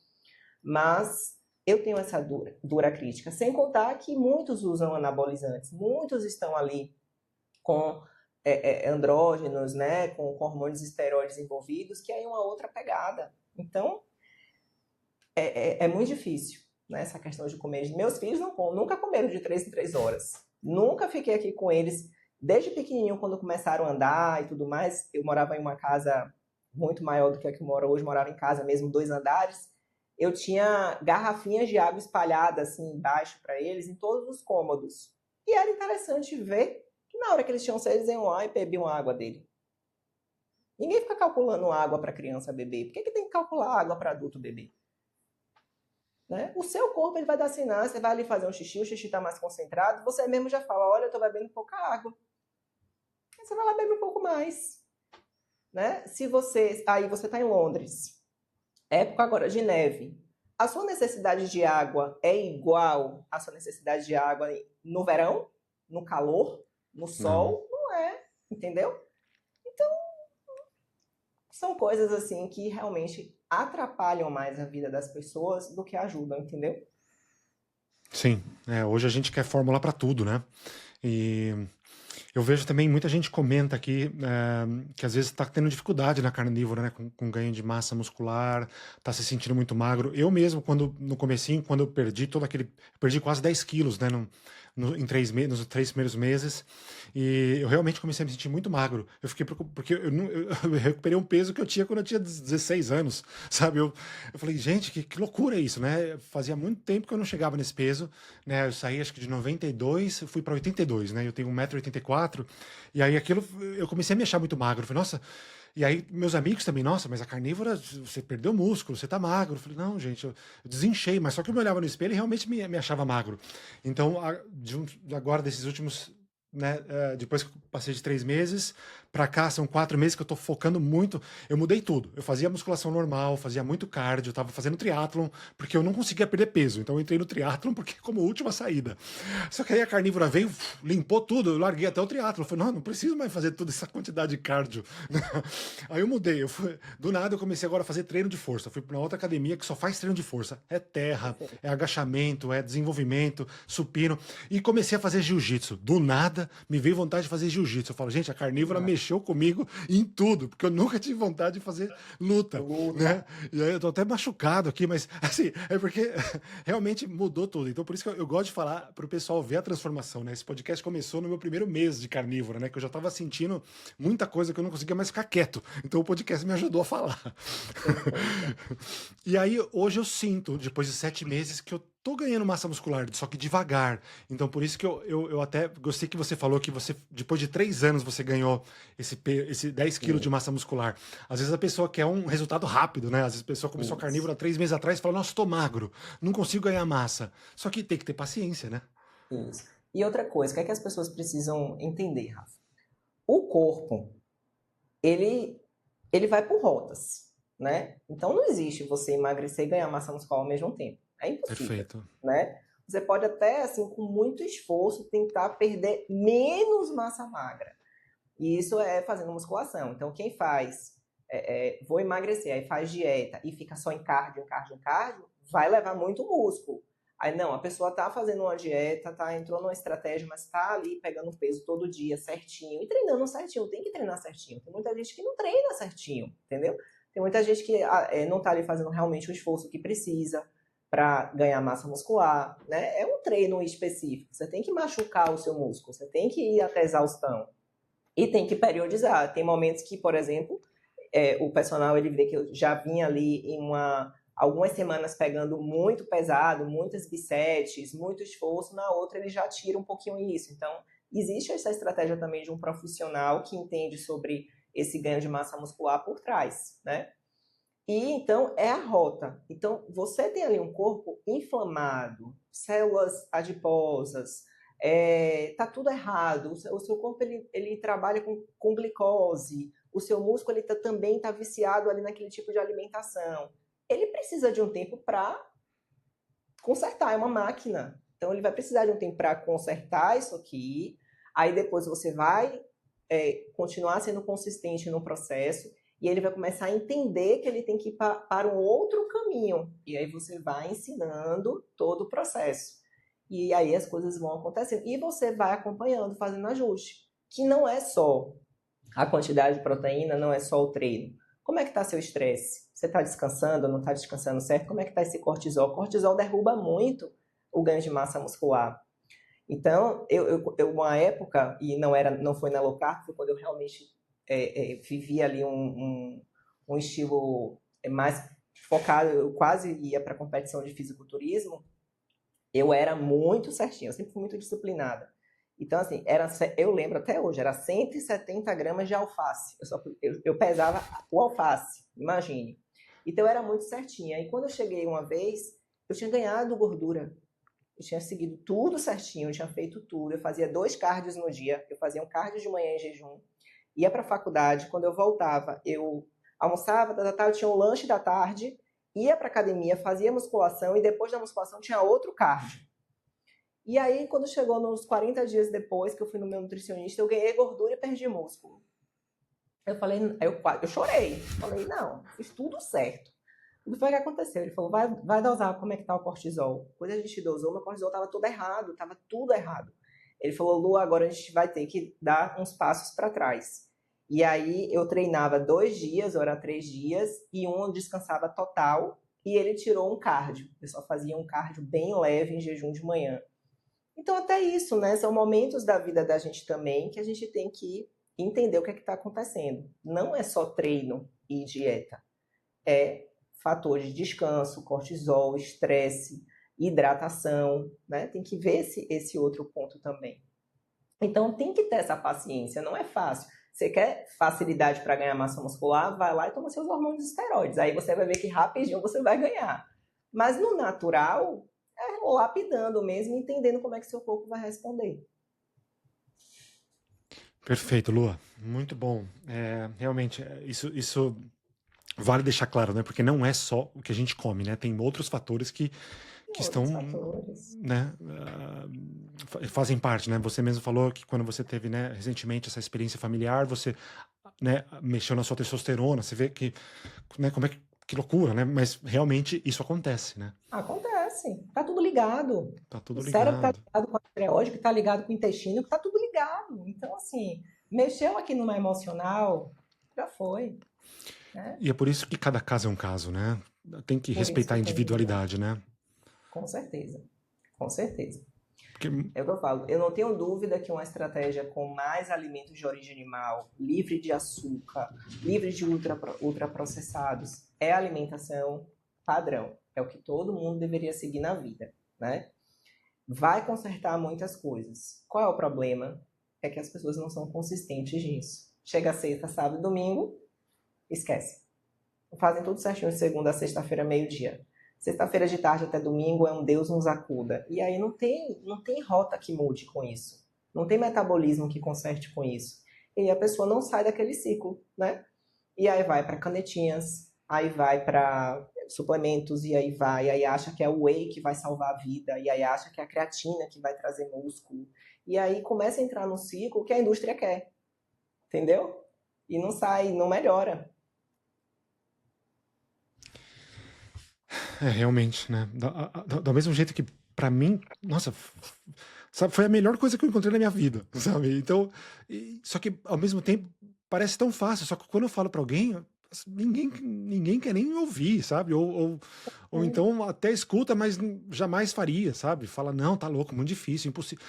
Mas eu tenho essa dura crítica. Sem contar que muitos usam anabolizantes. Muitos estão ali com andrógenos, né, com hormônios esteroides envolvidos, que aí é uma outra pegada. Então, é muito difícil, né, essa questão de comer. Meus filhos nunca comeram de 3 em 3 horas. Nunca fiquei aqui com eles. Desde pequenininho, quando começaram a andar e tudo mais, eu morava em uma casa muito maior do que a que eu moro hoje, morava em casa mesmo, 2 andares. Eu tinha garrafinhas de água espalhadas assim embaixo para eles, em todos os cômodos. E era interessante ver que na hora que eles tinham sede, eles iam lá e bebiam a água dele. Ninguém fica calculando água para criança beber. Por que tem que calcular água para adulto beber? Né? O seu corpo ele vai dar sinais, você vai ali fazer um xixi, o xixi está mais concentrado, você mesmo já fala, olha, eu estou bebendo pouca água. Aí você vai lá beber um pouco mais. Né? Aí você está em Londres, época agora de neve, a sua necessidade de água é igual à sua necessidade de água no verão, no calor, no sol? Não é, entendeu? Então, são coisas assim que realmente atrapalham mais a vida das pessoas do que ajudam, entendeu? Sim, hoje a gente quer fórmula para tudo, né? E eu vejo também muita gente comenta aqui que às vezes está tendo dificuldade na carnívora, né? Com ganho de massa muscular, está se sentindo muito magro. Eu mesmo, no comecinho, quando eu perdi perdi quase 10 quilos, né? Nos 3 primeiros meses, e eu realmente comecei a me sentir muito magro. Eu fiquei porque eu recuperei um peso que eu tinha quando eu tinha 16 anos, sabe? Eu falei, gente, que loucura isso, né? Fazia muito tempo que eu não chegava nesse peso, né? Eu saí acho que de 92, fui para 82, né? Eu tenho 1,84 m, e aí aquilo eu comecei a me achar muito magro. Eu falei, nossa. E aí, meus amigos também, nossa, mas a carnívora, você perdeu músculo, você tá magro. Eu falei, não, gente, eu desinchei, mas só que eu me olhava no espelho e realmente me achava magro. Então, agora, desses últimos, né, depois que eu passei de 3 meses, pra cá são 4 meses que eu tô focando muito, eu mudei tudo. Eu fazia musculação normal, fazia muito cardio, eu tava fazendo triatlon, porque eu não conseguia perder peso. Então eu entrei no triatlon porque como última saída. Só que aí a carnívora veio, limpou tudo, eu larguei até o triatlon. Eu falei, não preciso mais fazer toda essa quantidade de cardio. Aí eu mudei, do nada eu comecei agora a fazer treino de força. Fui pra outra academia que só faz treino de força. É terra, é agachamento, é desenvolvimento, supino. E comecei a fazer jiu-jitsu. Do nada, me veio vontade de fazer jiu-jitsu. Eu falo, gente, a carnívora mexeu mexeu comigo em tudo, porque eu nunca tive vontade de fazer luta, né? E aí eu tô até machucado aqui, mas assim, é porque realmente mudou tudo. Então por isso que eu gosto de falar pro pessoal ver a transformação, né? Esse podcast começou no meu primeiro mês de carnívora, né? Que eu já tava sentindo muita coisa que eu não conseguia mais ficar quieto. Então o podcast me ajudou a falar. E aí hoje eu sinto, depois de 7 meses, que eu tô ganhando massa muscular, só que devagar. Então, por isso que eu até gostei que você falou que você, depois de 3 anos, você ganhou esse 10 quilos de massa muscular. Às vezes a pessoa quer um resultado rápido, né? Às vezes a pessoa começou carnívora 3 meses atrás e fala, nossa, tô magro, não consigo ganhar massa. Só que tem que ter paciência, né? Isso. E outra coisa, o que é que as pessoas precisam entender, Rafa? O corpo, ele vai por rotas, né? Então não existe você emagrecer e ganhar massa muscular ao mesmo tempo. É impossível, Perfeito. né? Você pode até, assim, com muito esforço, tentar perder menos massa magra. E isso é fazendo musculação. Então, quem faz, vou emagrecer, aí faz dieta e fica só em cardio, vai levar muito músculo. Aí não, a pessoa tá fazendo uma dieta, entrou numa estratégia, mas tá ali pegando peso todo dia, certinho, e treinando certinho, tem que treinar certinho. Tem muita gente que não treina certinho, entendeu? Tem muita gente que não tá ali fazendo realmente o esforço que precisa para ganhar massa muscular, né? É um treino específico, você tem que machucar o seu músculo, você tem que ir até exaustão. E tem que periodizar. Tem momentos que, por exemplo, o personal ele vê que eu já vinha ali em algumas semanas pegando muito pesado, muitas bissetes, muito esforço, na outra ele já tira um pouquinho isso. Então, existe essa estratégia também de um profissional que entende sobre esse ganho de massa muscular por trás, né? E então é a rota. Então, você tem ali um corpo inflamado, células adiposas, tá tudo errado. O seu corpo ele trabalha com glicose, o seu músculo ele também está viciado ali naquele tipo de alimentação. Ele precisa de um tempo para consertar, é uma máquina. Então, ele vai precisar de um tempo para consertar isso aqui. Aí depois você vai continuar sendo consistente no processo. E ele vai começar a entender que ele tem que ir para um outro caminho. E aí você vai ensinando todo o processo. E aí as coisas vão acontecendo. E você vai acompanhando, fazendo ajuste. Que não é só a quantidade de proteína, não é só o treino. Como é que está seu estresse? Você está descansando, não está descansando certo? Como é que está esse cortisol? O cortisol derruba muito o ganho de massa muscular. Então, uma época, e não foi na low carb, foi quando eu realmente vivia ali um estilo mais focado, eu quase ia para competição de fisiculturismo, eu era muito certinho, eu sempre fui muito disciplinada. Então, assim, eu lembro até hoje, era 170 gramas de alface. Eu pesava o alface, imagine. Então, eu era muito certinha. E quando eu cheguei uma vez, eu tinha ganhado gordura. Eu tinha seguido tudo certinho, eu tinha feito tudo. Eu fazia 2 cardios no dia. Eu fazia um cardio de manhã em jejum. Ia para a faculdade. Quando eu voltava, eu almoçava, eu tinha um lanche da tarde, ia para academia, fazia musculação e depois da musculação tinha outro cardio. E aí, quando chegou nos 40 dias depois, que eu fui no meu nutricionista, eu ganhei gordura e perdi músculo. Eu falei, eu chorei. Falei, não, fiz tudo certo. O que foi que aconteceu? Ele falou, vai dosar como é que tá o cortisol. Quando a gente dosou, meu cortisol tava todo errado, tava tudo errado. Ele falou, Lu, agora a gente vai ter que dar uns passos para trás. E aí eu treinava 2 dias, ou era 3 dias, e eu descansava total, e ele tirou um cardio. Eu só fazia um cardio bem leve em jejum de manhã. Então até isso, né? São momentos da vida da gente também que a gente tem que entender o que é que está acontecendo. Não é só treino e dieta. É fator de descanso, cortisol, estresse, hidratação, né? Tem que ver esse outro ponto também. Então tem que ter essa paciência, não é fácil. Você quer facilidade para ganhar massa muscular? Vai lá e toma seus hormônios esteroides. Aí você vai ver que rapidinho você vai ganhar. Mas no natural, é lapidando mesmo, entendendo como é que seu corpo vai responder. Perfeito, Lua. Muito bom. Realmente, isso vale deixar claro, né? Porque não é só o que a gente come, né? Tem outros fatores que estão, né, fazem parte, né? Você mesmo falou que quando você teve, né, recentemente essa experiência familiar, você, né, mexeu na sua testosterona, você vê que, né, como é que loucura, né? Mas realmente isso acontece, né? Acontece. Tá tudo ligado. Tá tudo O cérebro tá ligado. ligado com a tireoide, que tá ligado com o intestino, que tá tudo ligado. Então, assim, Mexeu aqui no emocional, já foi, né? E é por isso que cada caso é um caso, né? Tem que Por isso respeitar a que tem, individualidade, né? com certeza, com certeza. Porque, É o que eu falo. Eu não tenho dúvida que uma estratégia com mais alimentos de origem animal, livre de açúcar, livre de ultraprocessados, é a alimentação padrão. É o que todo mundo deveria seguir na vida, né? Vai consertar muitas coisas. Qual é o problema? É que as pessoas não são consistentes nisso. Chega sexta, sábado e domingo, esquece. Fazem tudo certinho de segunda a sexta-feira, meio-dia. Sexta-feira de tarde até domingo é um Deus nos acuda. E aí não tem rota que mude com isso. Não tem metabolismo que conserte com isso. E aí a pessoa não sai daquele ciclo, né? E aí vai para canetinhas, aí vai para suplementos, e aí acha que é o whey que vai salvar a vida, e aí acha que é a creatina que vai trazer músculo. E aí começa a entrar no ciclo que a indústria quer, entendeu? E não sai, não melhora. realmente, né? Do mesmo jeito que, pra mim, nossa, sabe, foi a melhor coisa que eu encontrei na minha vida, sabe? Então, só que ao mesmo tempo parece tão fácil, só que quando eu falo pra alguém, ninguém quer nem ouvir, sabe? Ou então até escuta, mas jamais faria, sabe? Fala, não, tá louco, muito difícil, impossível.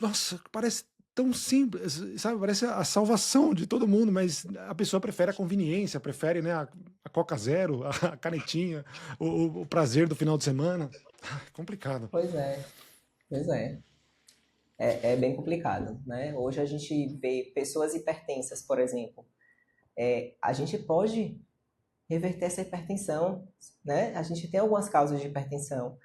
Nossa, parece tão simples, sabe? Parece a salvação de todo mundo, mas a pessoa prefere a conveniência, prefere, né, a Coca Zero, a canetinha, o prazer do final de semana. Complicado. Pois é, pois é. É bem complicado, né? Hoje a gente vê pessoas hipertensas, por exemplo. A gente pode reverter essa hipertensão, né? A gente tem algumas causas de hipertensão.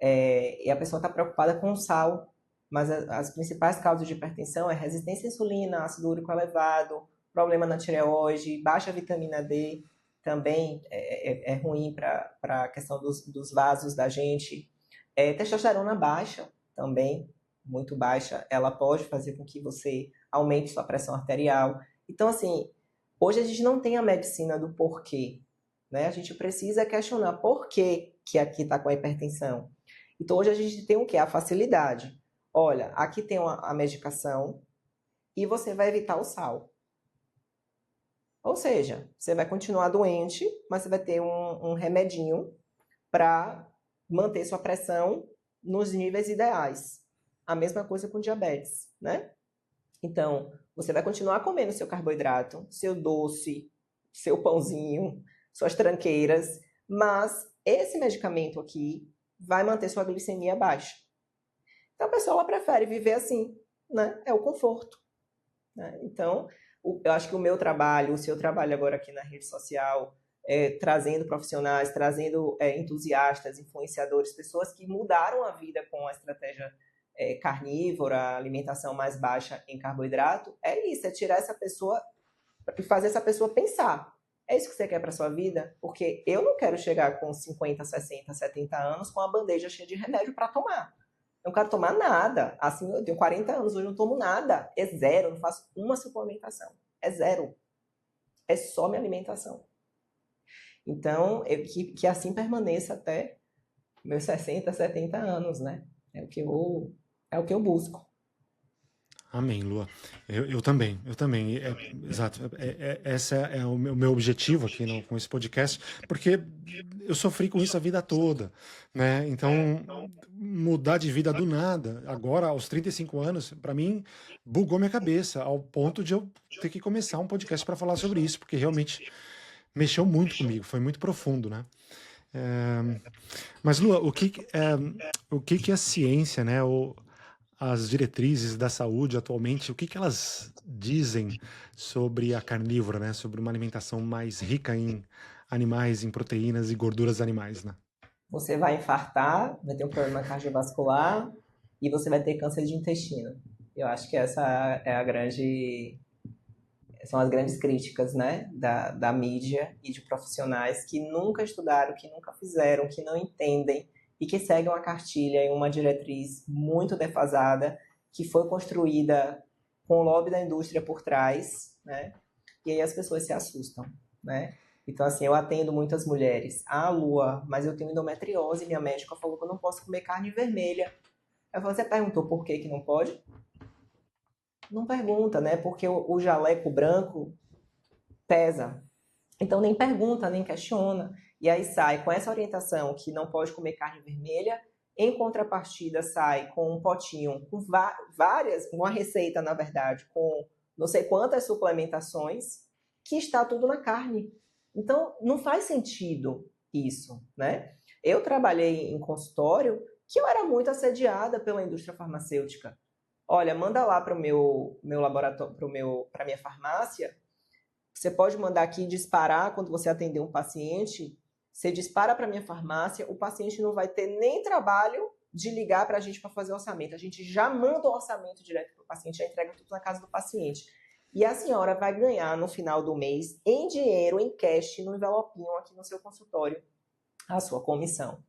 E a pessoa está preocupada com o sal, mas as principais causas de hipertensão é resistência à insulina, ácido úrico elevado, problema na tireoide, baixa vitamina D, também é ruim para a questão dos vasos da gente. Testosterona baixa também, muito baixa, ela pode fazer com que você aumente sua pressão arterial. Então, assim, hoje a gente não tem a medicina do porquê, né? A gente precisa questionar por que aqui está com a hipertensão. Então, hoje a gente tem o quê? A facilidade. Olha, aqui tem a medicação e você vai evitar o sal. Ou seja, você vai continuar doente, mas você vai ter um remedinho para manter sua pressão nos níveis ideais. A mesma coisa com diabetes, né? Então, você vai continuar comendo seu carboidrato, seu doce, seu pãozinho, suas tranqueiras, mas esse medicamento aqui vai manter sua glicemia baixa. Então, a pessoa ela prefere viver assim, né? É o conforto, né? Então, eu acho que o meu trabalho, o seu trabalho agora aqui na rede social, trazendo profissionais, trazendo entusiastas, influenciadores, pessoas que mudaram a vida com a estratégia carnívora, alimentação mais baixa em carboidrato, é isso, é tirar essa pessoa e fazer essa pessoa pensar. É isso que você quer para sua vida? Porque eu não quero chegar com 50, 60, 70 anos com a bandeja cheia de remédio para tomar. Eu não quero tomar nada. Assim, eu tenho 40 anos, hoje eu não tomo nada. É zero, eu não faço uma suplementação. É zero. É só minha alimentação. Então, que assim permaneça até meus 60, 70 anos, né? É o que eu busco. Amém, Lua. Eu também, eu também. Exato. Esse é o meu objetivo aqui com esse podcast, porque eu sofri com isso a vida toda, né? Então, mudar de vida do nada, agora aos 35 anos, para mim, bugou minha cabeça, ao ponto de eu ter que começar um podcast para falar sobre isso, porque realmente mexeu muito comigo, foi muito profundo, né? Mas, Lua, o que que a ciência, né? As diretrizes da saúde atualmente, o que que elas dizem sobre a carnívora, né? Sobre uma alimentação mais rica em animais, em proteínas e gorduras animais, né? Você vai infartar, vai ter um problema cardiovascular e você vai ter câncer de intestino. Eu acho que essa é a grande são as grandes críticas, né, da mídia e de profissionais que nunca estudaram, que nunca fizeram, que não entendem e que seguem uma cartilha e uma diretriz muito defasada que foi construída com o lobby da indústria por trás, né? E aí as pessoas se assustam, né? Então, assim, eu atendo muitas mulheres. Ah, Lua, mas eu tenho endometriose, minha médica falou que eu não posso comer carne vermelha. Aí você perguntou por que não pode? Não pergunta, né? Porque o jaleco branco pesa. Então nem pergunta, nem questiona. E aí sai com essa orientação que não pode comer carne vermelha, em contrapartida sai com um potinho com várias, uma receita, na verdade, com não sei quantas suplementações, que está tudo na carne. Então não faz sentido isso, né? Eu trabalhei em consultório que eu era muito assediada pela indústria farmacêutica. Olha, manda lá para o meu laboratório, para minha farmácia. Você pode mandar aqui disparar quando você atender um paciente. Você dispara para minha farmácia, o paciente não vai ter nem trabalho de ligar para a gente para fazer o orçamento. A gente já manda o orçamento direto para o paciente, já entrega tudo na casa do paciente. E a senhora vai ganhar no final do mês, em dinheiro, em cash, no envelopinho aqui no seu consultório, a sua comissão.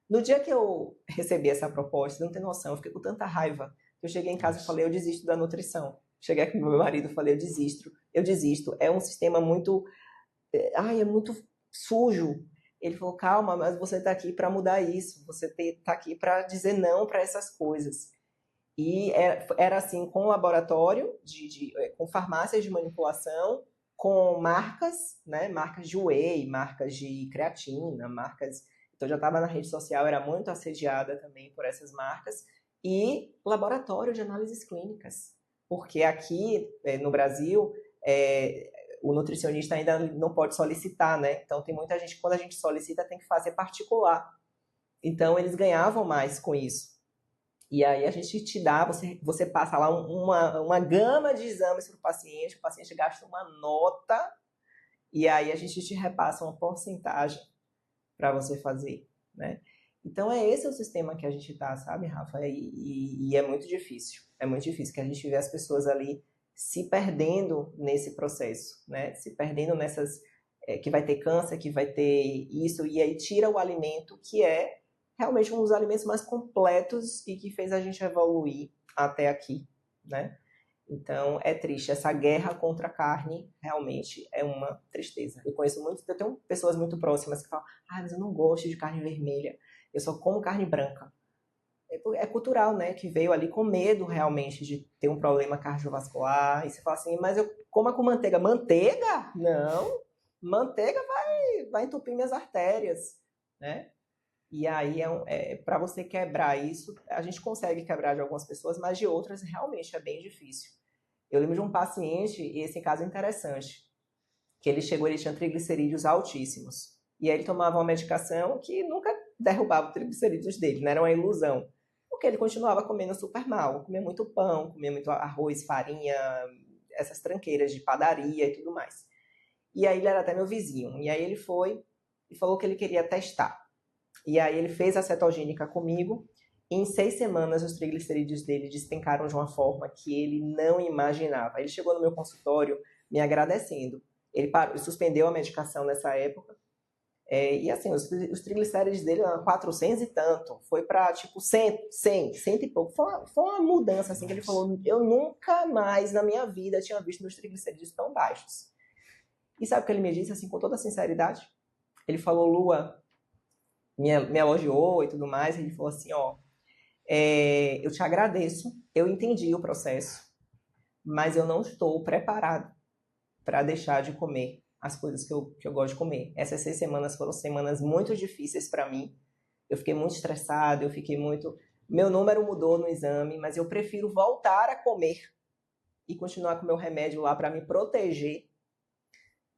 No dia que eu recebi essa proposta, não tem noção, eu fiquei com tanta raiva. Eu cheguei em casa e falei, eu desisto da nutrição. Cheguei aqui com meu marido e falei, eu desisto. É um sistema muito, é muito sujo. Ele falou, calma, mas você está aqui para mudar isso. Você está aqui para dizer não para essas coisas. E era assim, com laboratório, com farmácias de manipulação, com marcas, né? Marcas de whey, marcas de creatina, marcas... Então, eu já estava na rede social, era muito assediada também por essas marcas. E laboratório de análises clínicas. Porque aqui no Brasil, o nutricionista ainda não pode solicitar, né? Então, tem muita gente, quando a gente solicita, tem que fazer particular. Então, eles ganhavam mais com isso. E aí, a gente te dá, você passa lá uma gama de exames para o paciente gasta uma nota, e aí a gente te repassa uma porcentagem para você fazer, né? Então, esse o sistema que a gente tá, sabe, Rafa? E é muito difícil. É muito difícil que a gente vê as pessoas ali se perdendo nesse processo, né? Se perdendo nessas... que vai ter câncer, que vai ter isso, e aí tira o alimento, que é realmente um dos alimentos mais completos e que fez a gente evoluir até aqui, né? Então, é triste. Essa guerra contra a carne realmente é uma tristeza. Eu tenho pessoas muito próximas que falam, mas eu não gosto de carne vermelha, eu só como carne branca. É cultural, né? Que veio ali com medo realmente de ter um problema cardiovascular. E você fala assim, mas eu como com manteiga. Manteiga? Não. Manteiga vai entupir minhas artérias, né? E aí, para você quebrar isso, a gente consegue quebrar de algumas pessoas, mas de outras realmente é bem difícil. Eu lembro de um paciente, e esse caso é interessante, que ele tinha triglicerídeos altíssimos. E aí ele tomava uma medicação que nunca derrubava os triglicerídeos dele, não era uma ilusão. Porque ele continuava comendo super mal, comia muito pão, comia muito arroz, farinha, essas tranqueiras de padaria e tudo mais. E aí ele era até meu vizinho. E aí ele foi e falou que ele queria testar. E aí ele fez a cetogênica comigo. E em 6 semanas os triglicerídeos dele despencaram de uma forma que ele não imaginava. Ele chegou no meu consultório me agradecendo. Ele suspendeu a medicação nessa época. E assim, os triglicéridos dele eram 400 e tanto. Foi para tipo 100 e pouco. Foi uma mudança assim que ele falou, eu nunca mais na minha vida tinha visto meus triglicerídeos tão baixos. E sabe o que ele me disse, assim, com toda sinceridade? Ele falou, Lua, me elogiou e tudo mais. Ele falou assim, eu te agradeço, eu entendi o processo, mas eu não estou preparado para deixar de comer as coisas que eu gosto de comer. Essas 6 semanas foram semanas muito difíceis para mim. Eu fiquei muito estressada, meu número mudou no exame, mas eu prefiro voltar a comer e continuar com meu remédio lá para me proteger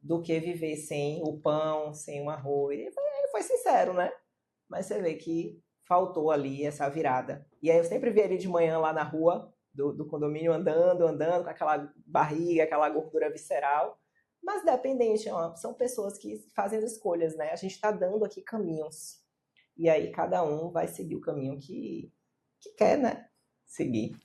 do que viver sem o pão, sem o arroz. Ele foi sincero, né? Mas você vê que faltou ali essa virada. E aí eu sempre via ele de manhã lá na rua do condomínio andando com aquela barriga, aquela gordura visceral. Mas dependente, são pessoas que fazem as escolhas, né? A gente está dando aqui caminhos. E aí cada um vai seguir o caminho que quer, né? Seguir.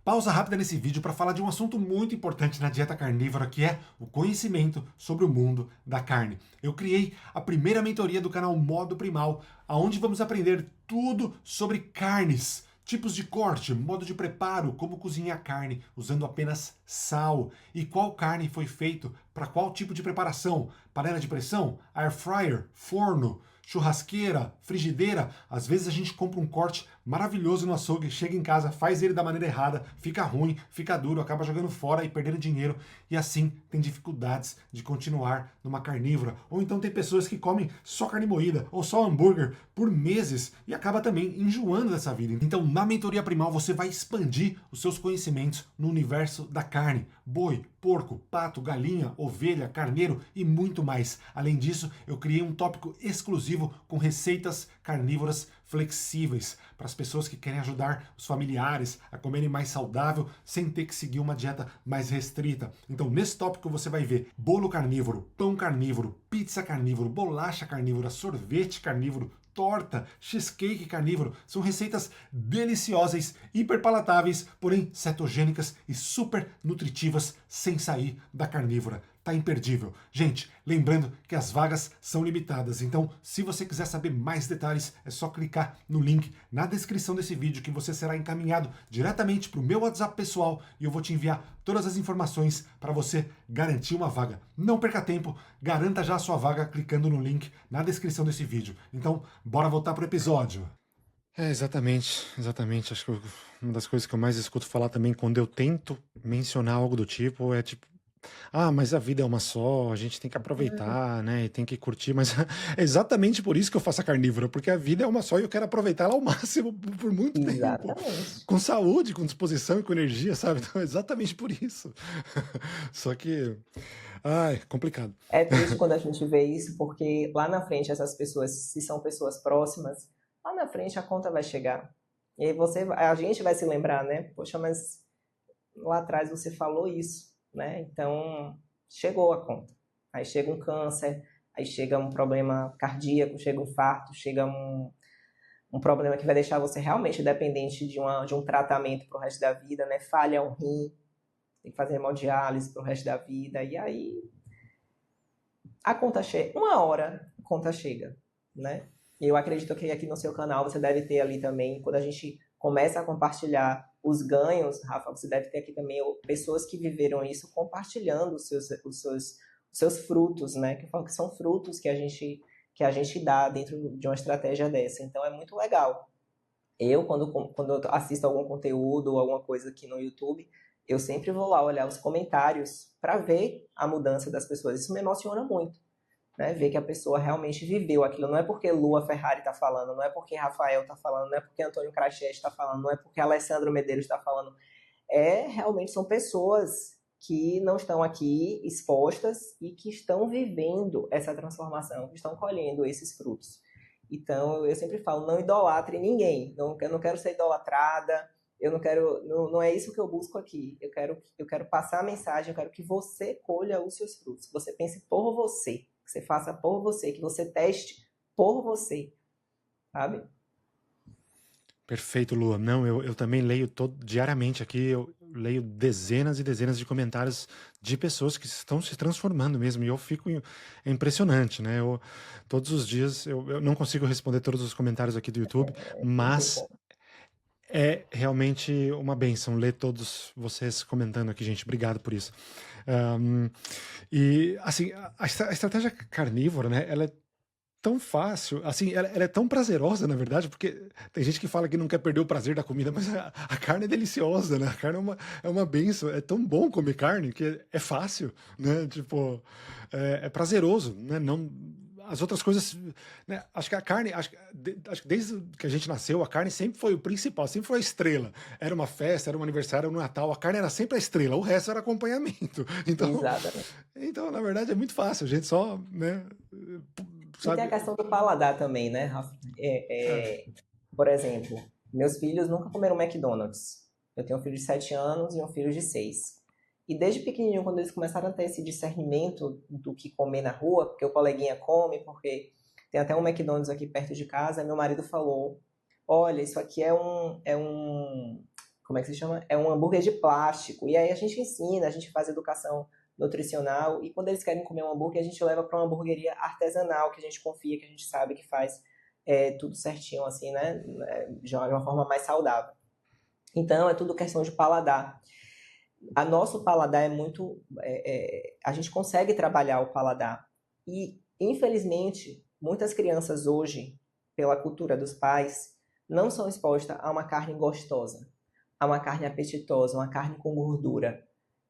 Pausa rápida nesse vídeo para falar de um assunto muito importante na dieta carnívora, que é o conhecimento sobre o mundo da carne. Eu criei a primeira mentoria do canal Modo Primal, onde vamos aprender tudo sobre carnes, tipos de corte, modo de preparo, como cozinhar carne usando apenas sal e qual carne foi feito para qual tipo de preparação, panela de pressão, air fryer, forno, churrasqueira, frigideira. Às vezes a gente compra um corte maravilhoso no açougue, chega em casa, faz ele da maneira errada, fica ruim, fica duro, acaba jogando fora e perdendo dinheiro, e assim tem dificuldades de continuar numa carnívora. Ou então tem pessoas que comem só carne moída ou só hambúrguer por meses e acaba também enjoando dessa vida. Então, na mentoria primal, você vai expandir os seus conhecimentos no universo da carne: boi, porco, pato, galinha, ovelha, carneiro e muito mais. Além disso, eu criei um tópico exclusivo com receitas carnívoras flexíveis para as pessoas que querem ajudar os familiares a comerem mais saudável sem ter que seguir uma dieta mais restrita. Então, nesse tópico você vai ver bolo carnívoro, pão carnívoro, pizza carnívoro, bolacha carnívora, sorvete carnívoro, torta, cheesecake carnívoro. São receitas deliciosas, hiper palatáveis, porém cetogênicas e super nutritivas sem sair da carnívora. Tá imperdível. Gente, lembrando que as vagas são limitadas, então se você quiser saber mais detalhes, é só clicar no link na descrição desse vídeo que você será encaminhado diretamente para o meu WhatsApp pessoal e eu vou te enviar todas as informações para você garantir uma vaga. Não perca tempo, garanta já a sua vaga clicando no link na descrição desse vídeo. Então, bora voltar pro episódio. Exatamente. Acho que uma das coisas que eu mais escuto falar também quando eu tento mencionar algo do tipo é tipo, mas a vida é uma só, a gente tem que aproveitar, né, e tem que curtir, mas é exatamente por isso que eu faço a carnívora, porque a vida é uma só e eu quero aproveitar ela ao máximo por muito tempo, Exatamente. com saúde, com disposição e com energia, sabe? Então é exatamente por isso. Só que, complicado. É triste quando a gente vê isso, porque lá na frente essas pessoas, se são pessoas próximas, lá na frente a conta vai chegar. E aí a gente vai se lembrar, né? Poxa, mas lá atrás você falou isso, né? Então, chegou a conta. Aí chega um câncer, aí chega um problema cardíaco, chega um infarto, chega um problema que vai deixar você realmente dependente de um tratamento pro resto da vida, né? Falha um rim, tem que fazer hemodiálise pro resto da vida, e aí a conta chega. Uma hora a conta chega, né? E eu acredito que aqui no seu canal você deve ter ali também, quando a gente começa a compartilhar os ganhos, Rafa, você deve ter aqui também pessoas que viveram isso compartilhando os seus frutos, né? Que eu falo que são frutos que a gente dá dentro de uma estratégia dessa. Então é muito legal. Eu, quando eu assisto algum conteúdo ou alguma coisa aqui no YouTube, eu sempre vou lá olhar os comentários para ver a mudança das pessoas. Isso me emociona muito, né? Ver que a pessoa realmente viveu aquilo. Não é porque Lua Ferrari está falando, não é porque Rafael está falando, não é porque Antônio Krachete está falando, não é porque Alessandro Medeiros está falando. Realmente são pessoas que não estão aqui expostas e que estão vivendo essa transformação, que estão colhendo esses frutos. Então, eu sempre falo, não idolatre ninguém. Eu não quero ser idolatrada, eu não quero, não é isso que eu busco aqui. Eu quero passar a mensagem, eu quero que você colha os seus frutos, que você pense por você, que você faça por você, que você teste por você, sabe? Perfeito, Lua. Não, eu também leio diariamente aqui, eu leio dezenas e dezenas de comentários de pessoas que estão se transformando mesmo, e eu fico é impressionante, né? Todos os dias, eu não consigo responder todos os comentários aqui do YouTube, mas é realmente uma bênção ler todos vocês comentando aqui, gente. Obrigado por isso. E, assim, a estratégia carnívora, né? Ela é tão fácil, assim, ela é tão prazerosa, na verdade, porque tem gente que fala que não quer perder o prazer da comida, mas a carne é deliciosa, né? A carne é uma bênção, é tão bom comer carne que é fácil, né? Tipo, é prazeroso, né? Não, as outras coisas, né? Acho que a carne, acho que desde que a gente nasceu, a carne sempre foi o principal, sempre foi a estrela. Era uma festa, era um aniversário, era um Natal, a carne era sempre a estrela, o resto era acompanhamento. Então, na verdade, é muito fácil, a gente só, né? E tem a questão do paladar também, né, Rafa? Por exemplo, meus filhos nunca comeram McDonald's. Eu tenho um filho de 7 anos e um filho de 6. E desde pequenininho, quando eles começaram a ter esse discernimento do que comer na rua, porque o coleguinha come, porque tem até um McDonald's aqui perto de casa, meu marido falou, olha, isso aqui como é que se chama? É um hambúrguer de plástico. E aí a gente ensina, a gente faz educação nutricional, e quando eles querem comer um hambúrguer, a gente leva para uma hamburgueria artesanal, que a gente confia, que a gente sabe que faz tudo certinho, assim, né? De uma forma mais saudável. Então, é tudo questão de paladar. Nosso paladar é muito... a gente consegue trabalhar o paladar. E, infelizmente, Muitas crianças hoje, pela cultura dos pais, não são expostas a uma carne gostosa, a uma carne apetitosa, uma carne com gordura.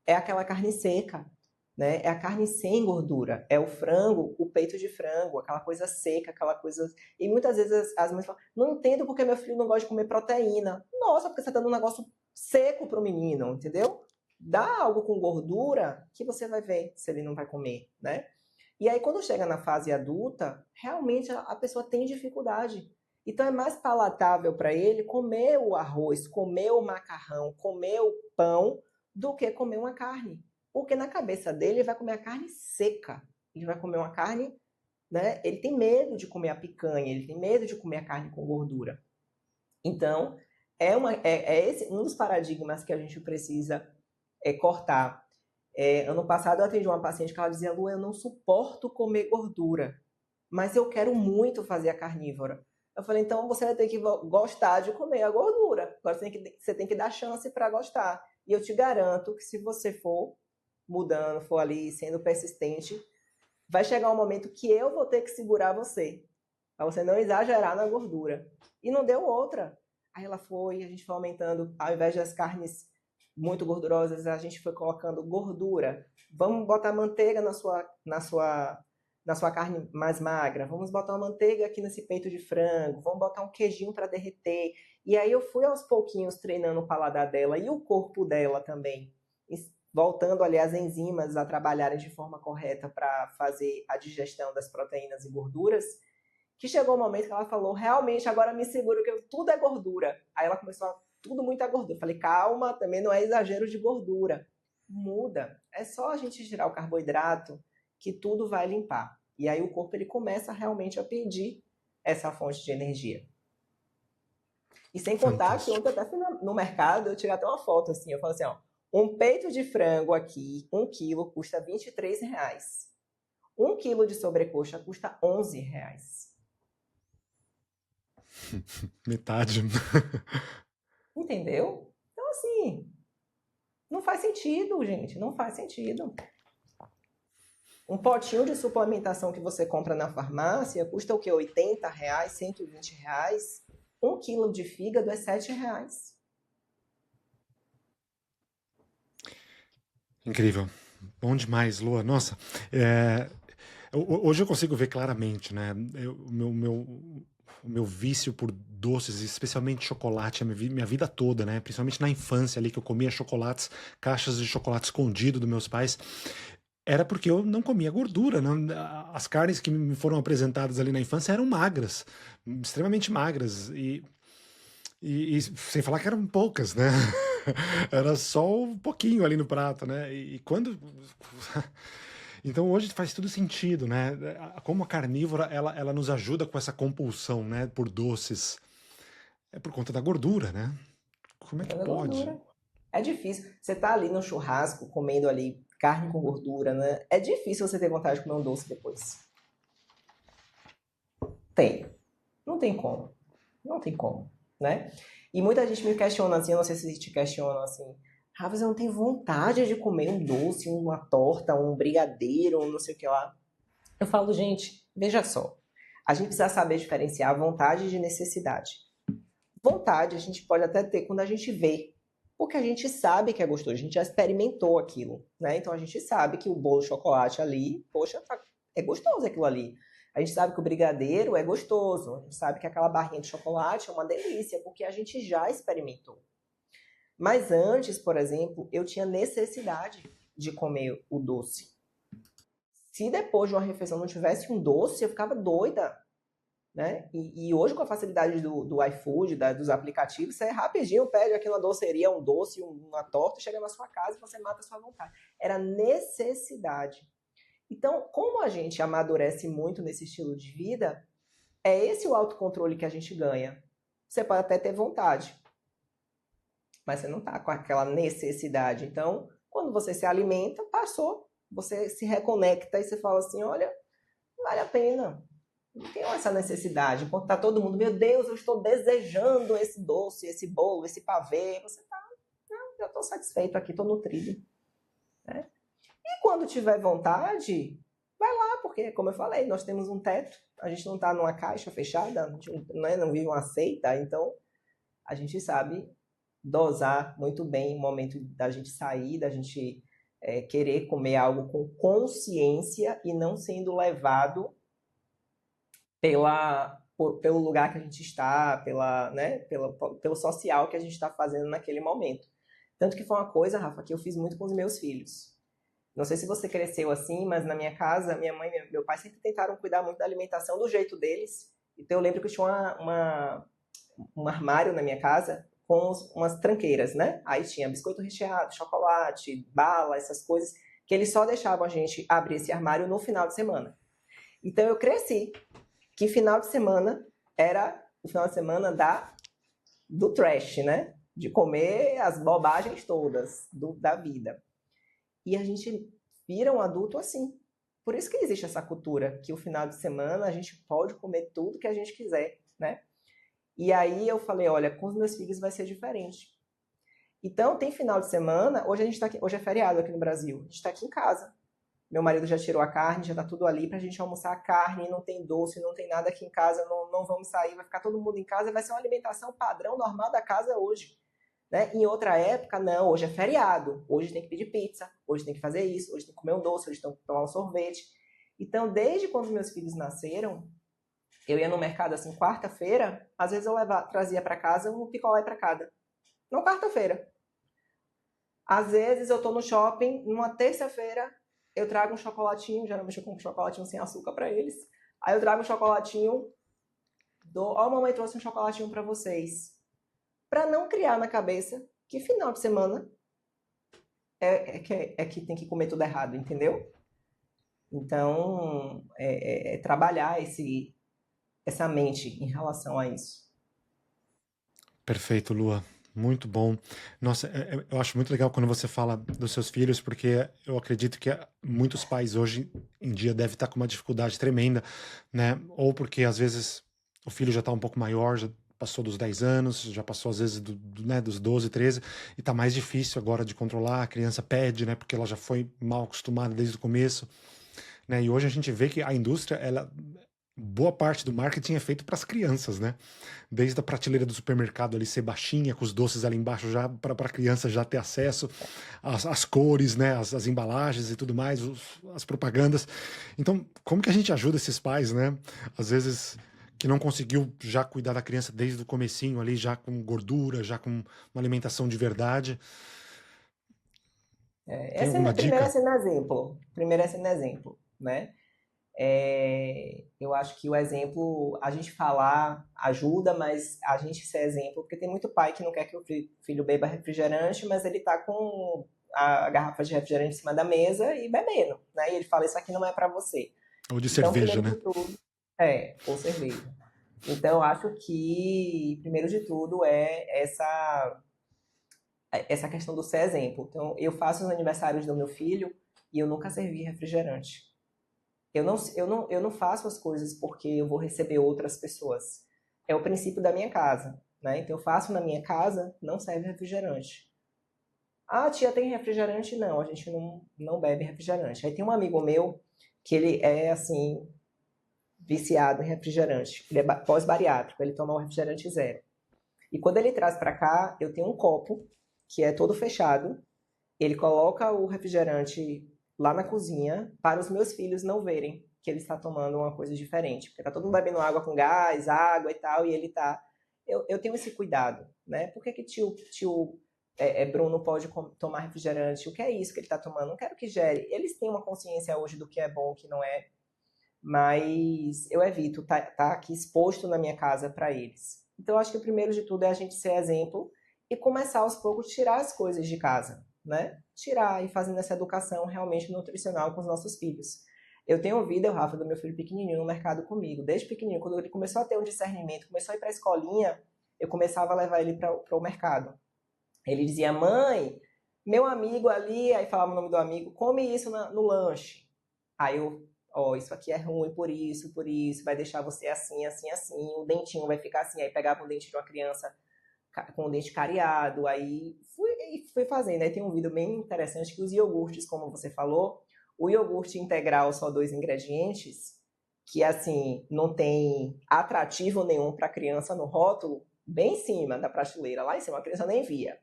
É aquela carne seca, né? É a carne sem gordura. É o frango, o peito de frango, aquela coisa seca, aquela coisa. E muitas vezes as mães falam: não entendo porque meu filho não gosta de comer proteína. Nossa, porque você está dando um negócio seco para o menino, entendeu? Dá algo com gordura que você vai ver se ele não vai comer, né? E aí, quando chega na fase adulta, realmente a pessoa tem dificuldade. Então, é mais palatável para ele comer o arroz, comer o macarrão, comer o pão, do que comer uma carne. Porque na cabeça dele, ele vai comer a carne seca. Ele vai comer uma carne, né? Ele tem medo de comer a picanha, ele tem medo de comer a carne com gordura. Então, é esse um dos paradigmas que a gente precisa cortar. Ano passado eu atendi uma paciente que ela dizia: Lu, eu não suporto comer gordura, mas eu quero muito fazer a carnívora. Eu falei: então você vai ter que gostar de comer a gordura. Agora você tem que dar chance para gostar. E eu te garanto que se você for mudando, for ali sendo persistente, vai chegar um momento que eu vou ter que segurar você, para você não exagerar na gordura. E não deu outra. Aí ela foi, a gente foi aumentando, ao invés das carnes muito gordurosas, a gente foi colocando gordura. Vamos botar manteiga na sua carne mais magra. Vamos botar uma manteiga aqui nesse peito de frango. Vamos botar um queijinho para derreter. E aí eu fui aos pouquinhos treinando o paladar dela e o corpo dela também, voltando ali as enzimas a trabalharem de forma correta para fazer a digestão das proteínas e gorduras, que chegou o momento que ela falou: realmente, agora me seguro que tudo é gordura. Aí ela começou a tudo muita gordura. Falei: calma, também não é exagero de gordura. Muda. É só a gente tirar o carboidrato que tudo vai limpar. E aí o corpo ele começa realmente a pedir essa fonte de energia. E sem contar que ontem até fui no mercado, eu tirei até uma foto assim, eu falo assim, ó, um peito de frango aqui, 1 quilo, custa R$23. 1 quilo de sobrecoxa custa R$11. Metade. Entendeu? Então, assim, não faz sentido, gente. Não faz sentido. Um potinho de suplementação que você compra na farmácia custa o quê? R$80, R$120. 1 quilo de fígado é R$7. Incrível. Bom demais, Lua. Nossa, hoje eu consigo ver claramente, né? O meu vício por doces, especialmente chocolate, minha vida toda, né? Principalmente na infância ali, que eu comia chocolates, caixas de chocolate escondido dos meus pais, era porque eu não comia gordura, né? As carnes que me foram apresentadas ali na infância eram magras, extremamente magras, e sem falar que eram poucas, né? Era só um pouquinho ali no prato, né? E quando. Então hoje faz tudo sentido, né? Como a carnívora, ela nos ajuda com essa compulsão, né? Por doces. É por conta da gordura, né? Como é que É pode? gordura. É difícil. Você tá ali no churrasco, comendo ali carne com gordura, né? É difícil você ter vontade de comer um doce depois. Tem. Não tem como. Não tem como, né? E muita gente me questiona assim, eu não sei se te questionam assim, Rafa, eu não tenho vontade de comer um doce, uma torta, um brigadeiro, um não sei o que lá. Eu falo, gente, veja só. A gente precisa saber diferenciar vontade de necessidade. Vontade a gente pode até ter quando a gente vê, porque a gente sabe que é gostoso, a gente já experimentou aquilo, né? Então a gente sabe que o bolo de chocolate ali, poxa, é gostoso aquilo ali. A gente sabe que o brigadeiro é gostoso, a gente sabe que aquela barrinha de chocolate é uma delícia, porque a gente já experimentou. Mas antes, por exemplo, eu tinha necessidade de comer o doce. Se depois de uma refeição não tivesse um doce, eu ficava doida, né? E hoje, com a facilidade do iFood, dos aplicativos, você rapidinho pede aqui na doceria um doce, uma torta, chega na sua casa e você mata a sua vontade. Era necessidade. Então, como a gente amadurece muito nesse estilo de vida, é esse o autocontrole que a gente ganha. Você pode até ter vontade, mas você não está com aquela necessidade. Então, quando você se alimenta, passou, você se reconecta e você fala assim, olha, vale a pena. Não tem essa necessidade. Enquanto está todo mundo, meu Deus, eu estou desejando esse doce, esse bolo, esse pavê. Você está, não, já estou satisfeito aqui, estou nutrido. Né? E quando tiver vontade, porque, como eu falei, nós temos um teto, a gente não está numa caixa fechada, a gente não vive uma seita, então a gente sabe dosar muito bem o momento da gente sair, da gente querer comer algo com consciência e não sendo levado pelo lugar que a gente está, pelo social que a gente está fazendo naquele momento. Tanto que foi uma coisa, Rafa, que eu fiz muito com os meus filhos. Não sei se você cresceu assim, mas na minha casa, minha mãe e meu pai sempre tentaram cuidar muito da alimentação do jeito deles. Então eu lembro que eu tinha um armário na minha casa com umas tranqueiras, né? Aí tinha biscoito recheado, chocolate, bala, essas coisas, que eles só deixavam a gente abrir esse armário no final de semana. Então eu cresci que final de semana era o final de semana do trash, né? De comer as bobagens todas da vida. E a gente vira um adulto assim. Por isso que existe essa cultura, que o final de semana a gente pode comer tudo que a gente quiser, né? E aí eu falei, olha, com os meus filhos vai ser diferente. Então, tem final de semana, hoje é feriado aqui no Brasil, a gente está aqui em casa. Meu marido já tirou a carne, já tá tudo ali pra gente almoçar a carne, não tem doce, não tem nada aqui em casa, não vamos sair, vai ficar todo mundo em casa, vai ser uma alimentação padrão normal da casa hoje. Né? Em outra época, não, hoje é feriado, hoje tem que pedir pizza, hoje tem que fazer isso, hoje tem que comer um doce, hoje tem que tomar um sorvete. Então, desde quando meus filhos nasceram, eu ia no mercado assim, quarta-feira, às vezes eu trazia para casa um picolé para cada. Na quarta-feira. Às vezes eu tô no shopping, numa terça-feira, eu trago um chocolatinho, geralmente eu compro um chocolatinho sem açúcar para eles. Aí eu trago um chocolatinho, ó, mamãe trouxe um chocolatinho para vocês. Para não criar na cabeça que final de semana que tem que comer tudo errado, entendeu? Então, trabalhar essa mente em relação a isso. Perfeito, Lua. Muito bom. Nossa, eu acho muito legal quando você fala dos seus filhos, porque eu acredito que muitos pais hoje em dia devem estar com uma dificuldade tremenda, né? Ou porque às vezes o filho já está um pouco maior, já passou dos 10 anos, já passou às vezes né, dos 12, 13, e está mais difícil agora de controlar. A criança pede, né? Porque ela já foi mal acostumada desde o começo, né? E hoje a gente vê que a indústria, boa parte do marketing é feito para as crianças, né? Desde a prateleira do supermercado ali ser baixinha, com os doces ali embaixo já para a criança já ter acesso às cores, né? As embalagens e tudo mais, as propagandas. Então, como que a gente ajuda esses pais, né? Às vezes que não conseguiu já cuidar da criança desde o comecinho ali, já com gordura, já com uma alimentação de verdade. Tem alguma Primeiro é dica? sendo exemplo. Primeiro é sendo exemplo, né? Eu acho que o exemplo, a gente falar ajuda, mas a gente ser exemplo, porque tem muito pai que não quer que o filho beba refrigerante, mas ele tá com a garrafa de refrigerante em cima da mesa e bebendo, né? E ele fala, isso aqui não é para você. Ou de Então, cerveja, primeiro né? de tudo, ou cerveja. Então, eu acho que, primeiro de tudo, essa questão do ser exemplo. Então, eu faço os aniversários do meu filho e eu nunca servi refrigerante. Eu não faço as coisas porque eu vou receber outras pessoas. É o princípio da minha casa, né? Então eu faço na minha casa, não serve refrigerante. Ah, tia, tem refrigerante? Não, a gente não bebe refrigerante. Aí tem um amigo meu que ele é, assim, viciado em refrigerante. Ele é pós-bariátrico, ele toma um refrigerante zero. E quando ele traz para cá, eu tenho um copo que é todo fechado. Ele coloca o refrigerante lá na cozinha para os meus filhos não verem que ele está tomando uma coisa diferente. Porque tá todo mundo bebendo água com gás, água e tal, e ele tá. Eu tenho esse cuidado, né? Por que tio Bruno pode tomar refrigerante? O que é isso que ele está tomando? Não quero que gere. Eles têm uma consciência hoje do que é bom, o que não é, mas eu evito tá aqui exposto na minha casa para eles. Então, acho que o primeiro de tudo é a gente ser exemplo e começar aos poucos a tirar as coisas de casa, né? Tirar e fazendo essa educação realmente nutricional com os nossos filhos. Eu tenho ouvido, Rafa, do meu filho pequenininho no mercado comigo, desde pequenininho, quando ele começou a ter um discernimento, começou a ir para a escolinha, eu começava a levar ele para o mercado. Ele dizia, mãe, meu amigo ali, aí falava o nome do amigo, come isso no lanche. Aí eu, isso aqui é ruim por isso, vai deixar você assim, assim, assim, o dentinho vai ficar assim. Aí pegava o dente de uma criança com o dente cariado, aí fui fazendo. Aí tem um vídeo bem interessante que os iogurtes, como você falou, O iogurte integral, só 2 ingredientes, que assim, não tem atrativo nenhum para a criança no rótulo, bem em cima da prateleira, lá em cima, a criança nem via.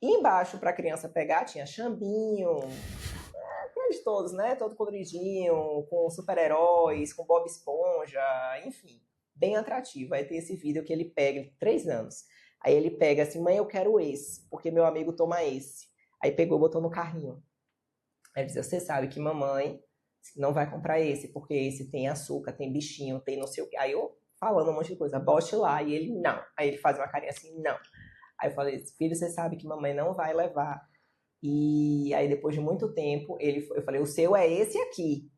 E embaixo, para a criança pegar, tinha chambinho, aqueles todos, né? Todo coloridinho, com super-heróis, com Bob Esponja, enfim, bem atrativo. Aí tem esse vídeo que ele pega, 3 anos. Aí ele pega assim, mãe, eu quero esse, porque meu amigo toma esse. Aí pegou e botou no carrinho. Aí ele diz, você sabe que mamãe não vai comprar esse, porque esse tem açúcar, tem bichinho, tem não sei o quê. Aí eu falando um monte de coisa, bote lá. E ele, não. Aí ele faz uma carinha assim, não. Aí eu falei, filho, você sabe que mamãe não vai levar. E aí depois de muito tempo, eu falei, o seu é esse aqui.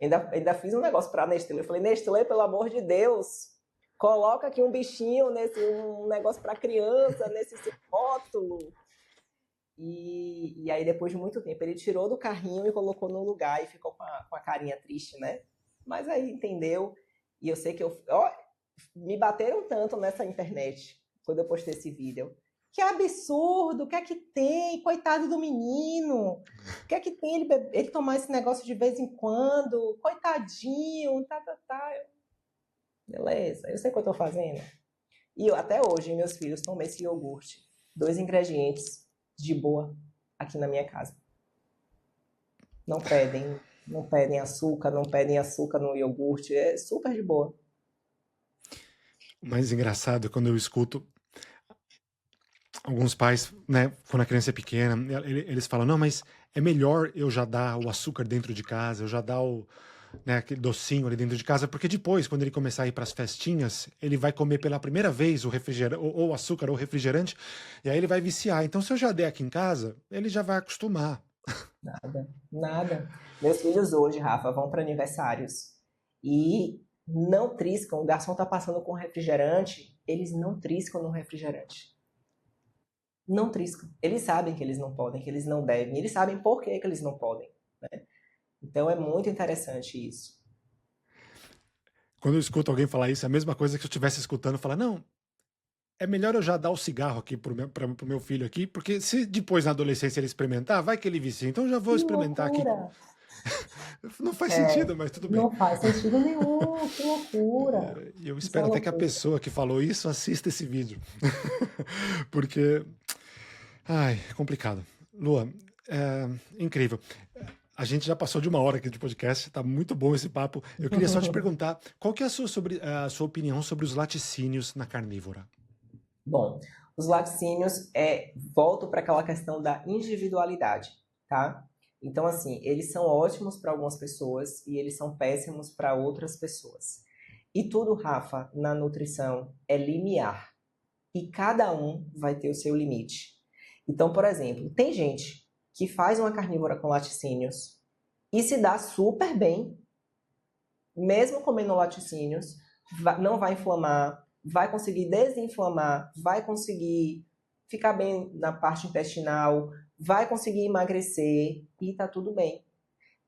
Ainda fiz um negócio pra Nestlé. Eu falei, Nestlé, pelo amor de Deus, coloca aqui um bichinho, um negócio pra criança, nesse seu rótulo. E aí, depois de muito tempo, ele tirou do carrinho e colocou no lugar e ficou com a carinha triste, né? Mas aí entendeu. E eu sei que me bateram tanto nessa internet quando eu postei esse vídeo. Que absurdo! O que é que tem? Coitado do menino! O que é que tem ele tomar esse negócio de vez em quando? Coitadinho! Tá. Beleza, eu sei o que eu tô fazendo. E até hoje, meus filhos tomam esse iogurte. 2 ingredientes de boa aqui na minha casa. Não pedem açúcar, não pedem açúcar no iogurte. É super de boa. O mais engraçado é quando eu escuto alguns pais, né, quando a criança é pequena, eles falam, não, mas é melhor eu já dar o açúcar dentro de casa, eu já dar né, aquele docinho ali dentro de casa, porque depois, quando ele começar a ir para as festinhas, ele vai comer pela primeira vez o refrigerante, ou açúcar ou refrigerante, e aí ele vai viciar. Então, se eu já der aqui em casa, ele já vai acostumar. Nada. Meus filhos hoje, Rafa, vão para aniversários e não triscam. O garçom tá passando com refrigerante, eles não triscam no refrigerante. Não triscam. Eles sabem que eles não podem, que eles não devem. Eles sabem por que eles não podem. Né? Então é muito interessante isso. Quando eu escuto alguém falar isso, é a mesma coisa que se eu estivesse escutando falar, não, é melhor eu já dar o cigarro aqui pro meu filho aqui, porque se depois na adolescência ele experimentar, vai que ele vicia. Então eu já vou Que experimentar aqui. loucura! Não faz sentido, mas tudo bem. Não faz sentido nenhum. Que loucura! E eu Isso é espero até que a loucura. pessoa que falou isso assista esse vídeo. Porque, ai, é complicado. Lua, é incrível. A gente já passou de 1 hora aqui de podcast, tá muito bom esse papo. Eu queria só te perguntar, qual que é a sua opinião sobre os laticínios na carnívora? Bom, os laticínios volto para aquela questão da individualidade, tá? Então, assim, eles são ótimos para algumas pessoas e eles são péssimos para outras pessoas. E tudo, Rafa, na nutrição é limiar. E cada um vai ter o seu limite. Então, por exemplo, tem gente que faz uma carnívora com laticínios e se dá super bem, mesmo comendo laticínios, não vai inflamar, vai conseguir desinflamar, vai conseguir ficar bem na parte intestinal, vai conseguir emagrecer e tá tudo bem.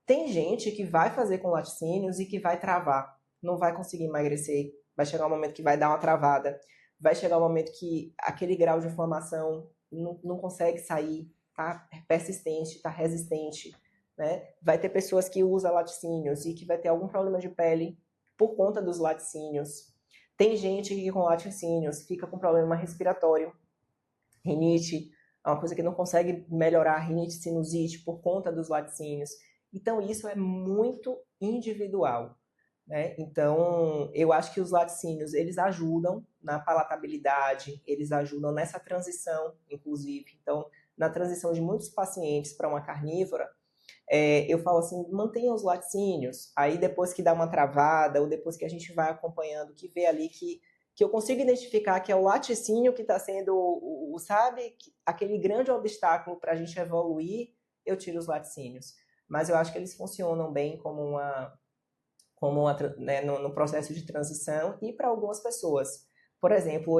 Tem gente que vai fazer com laticínios e que vai travar, não vai conseguir emagrecer, vai chegar um momento que vai dar uma travada, vai chegar um momento que aquele grau de inflamação não consegue sair, tá persistente, tá resistente, né? Vai ter pessoas que usam laticínios e que vai ter algum problema de pele por conta dos laticínios. Tem gente que com laticínios fica com problema respiratório, rinite, é uma coisa que não consegue melhorar, rinite, sinusite por conta dos laticínios. Então isso é muito individual. Né? Então, eu acho que os laticínios, eles ajudam na palatabilidade, eles ajudam nessa transição, inclusive. Então, na transição de muitos pacientes para uma carnívora, eu falo assim, mantenha os laticínios. Aí, depois que dá uma travada, ou depois que a gente vai acompanhando, que vê ali que eu consigo identificar que é o laticínio que está sendo, sabe, aquele grande obstáculo para a gente evoluir, eu tiro os laticínios. Mas eu acho que eles funcionam bem como né, no processo de transição e para algumas pessoas. Por exemplo,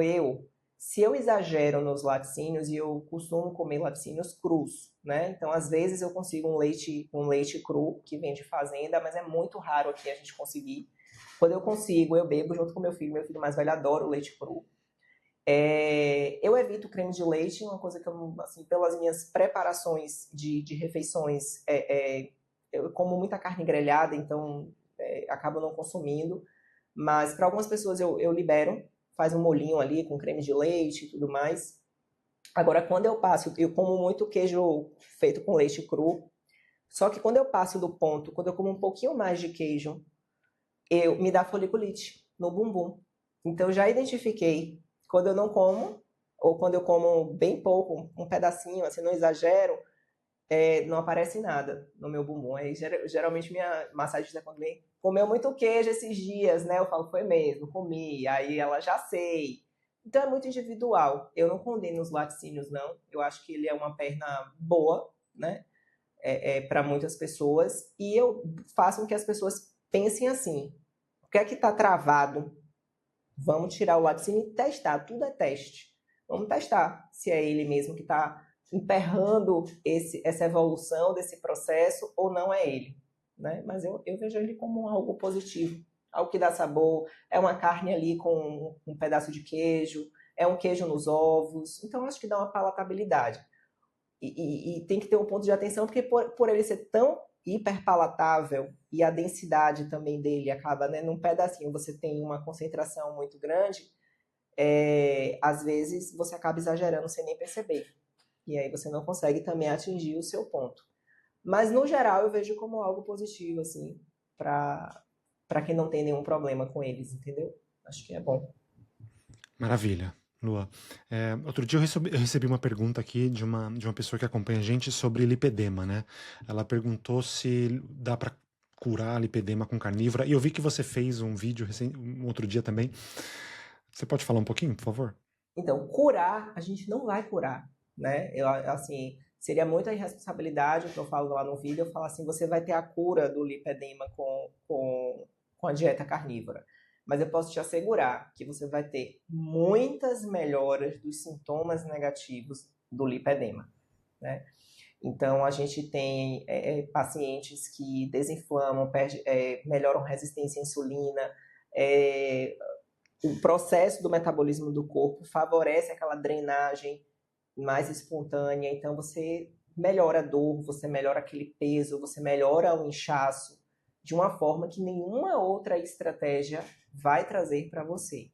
se eu exagero nos laticínios, e eu costumo comer laticínios crus, né? Então, às vezes eu consigo um leite cru, que vem de fazenda, mas é muito raro aqui a gente conseguir. Quando eu consigo, eu bebo junto com meu filho mais velho adora o leite cru. Eu evito creme de leite, uma coisa que eu, assim, pelas minhas preparações de refeições, eu como muita carne grelhada, então acabo não consumindo. Mas para algumas pessoas eu libero, faz um molhinho ali com creme de leite e tudo mais. Agora, quando eu passo, eu como muito queijo feito com leite cru. Só que quando eu passo do ponto, quando eu como um pouquinho mais de queijo, me dá foliculite no bumbum. Então, eu já identifiquei quando eu não como, ou quando eu como bem pouco, um pedacinho, assim, não exagero, não aparece nada no meu bumbum. Aí, geralmente, minha massagista, quando vem, comeu muito queijo esses dias, né? Eu falo, foi mesmo, comi. Aí ela já sei. Então, é muito individual. Eu não condeno os laticínios, não. Eu acho que ele é uma perna boa, né? Para muitas pessoas. E eu faço com que as pessoas pensem assim: o que é que está travado? Vamos tirar o laticínio e testar. Tudo é teste. Vamos testar se é ele mesmo que está emperrando essa evolução desse processo ou não é ele. Né? Mas eu vejo ele como algo positivo, algo que dá sabor. É uma carne ali com um pedaço de queijo, é um queijo nos ovos. Então, acho que dá uma palatabilidade. E tem que ter um ponto de atenção, porque por ele ser tão hiperpalatável e a densidade também dele acaba, né, num pedacinho, você tem uma concentração muito grande, às vezes você acaba exagerando sem nem perceber. E aí você não consegue também atingir o seu ponto. Mas, no geral, eu vejo como algo positivo, assim, para quem não tem nenhum problema com eles, entendeu? Acho que é bom. Maravilha, Lua. Outro dia eu recebi uma pergunta aqui de uma pessoa que acompanha a gente sobre lipedema, né? Ela perguntou se dá para curar lipedema com carnívora. E eu vi que você fez um vídeo um outro dia também. Você pode falar um pouquinho, por favor? Então, curar, a gente não vai curar, né? Assim, seria muita irresponsabilidade, o que eu falo lá no vídeo, eu falo assim, você vai ter a cura do lipedema com a dieta carnívora. Mas eu posso te assegurar que você vai ter muitas melhoras dos sintomas negativos do lipedema, né? Então, a gente tem pacientes que desinflamam, melhoram resistência à insulina, o processo do metabolismo do corpo favorece aquela drenagem mais espontânea, então você melhora a dor, você melhora aquele peso, você melhora o inchaço de uma forma que nenhuma outra estratégia vai trazer para você.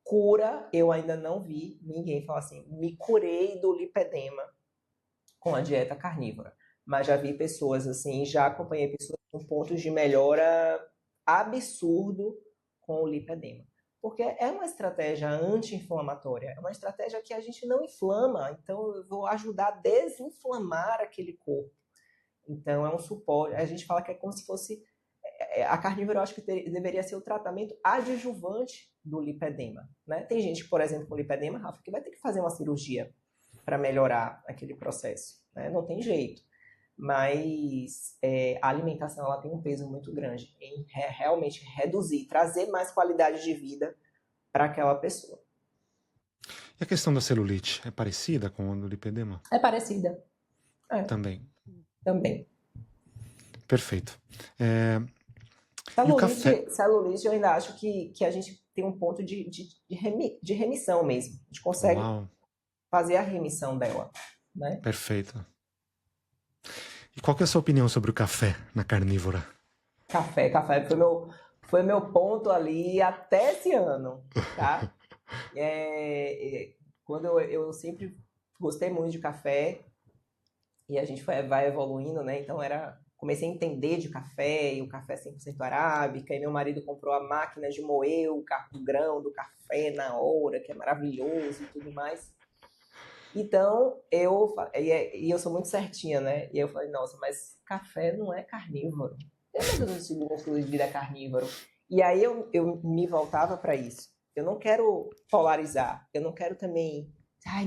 Cura, eu ainda não vi ninguém falar assim, me curei do lipedema com a dieta carnívora. Mas já vi pessoas assim, já acompanhei pessoas com pontos de melhora absurdo com o lipedema. Porque é uma estratégia anti-inflamatória, é uma estratégia que a gente não inflama, então eu vou ajudar a desinflamar aquele corpo. Então é um suporte, a gente fala que é como se fosse, a carnívora eu acho que deveria ser o tratamento adjuvante do lipedema. Né? Tem gente, por exemplo, com lipedema, Rafa, que vai ter que fazer uma cirurgia para melhorar aquele processo. Né? Não tem jeito. Mas a alimentação ela tem um peso muito grande em realmente reduzir, trazer mais qualidade de vida para aquela pessoa. E a questão da celulite é parecida com a do lipedema? É parecida. Também. Também. Perfeito. E o café? Celulite, eu ainda acho que a gente tem um ponto de remissão mesmo. A gente consegue fazer a remissão dela. Né? Perfeito. E qual que é a sua opinião sobre o café na carnívora? Café foi meu ponto ali até esse ano, tá? Quando eu sempre gostei muito de café e a gente vai evoluindo, né? Então comecei a entender de café, e o café 100% arábica, e meu marido comprou a máquina de moer o grão do café na hora, que é maravilhoso e tudo mais. Então, eu sou muito certinha, né? E eu falei, nossa, mas café não é carnívoro. Eu não sigo um estilo de vida carnívoro. E aí eu me voltava para isso. Eu não quero polarizar. Eu não quero também,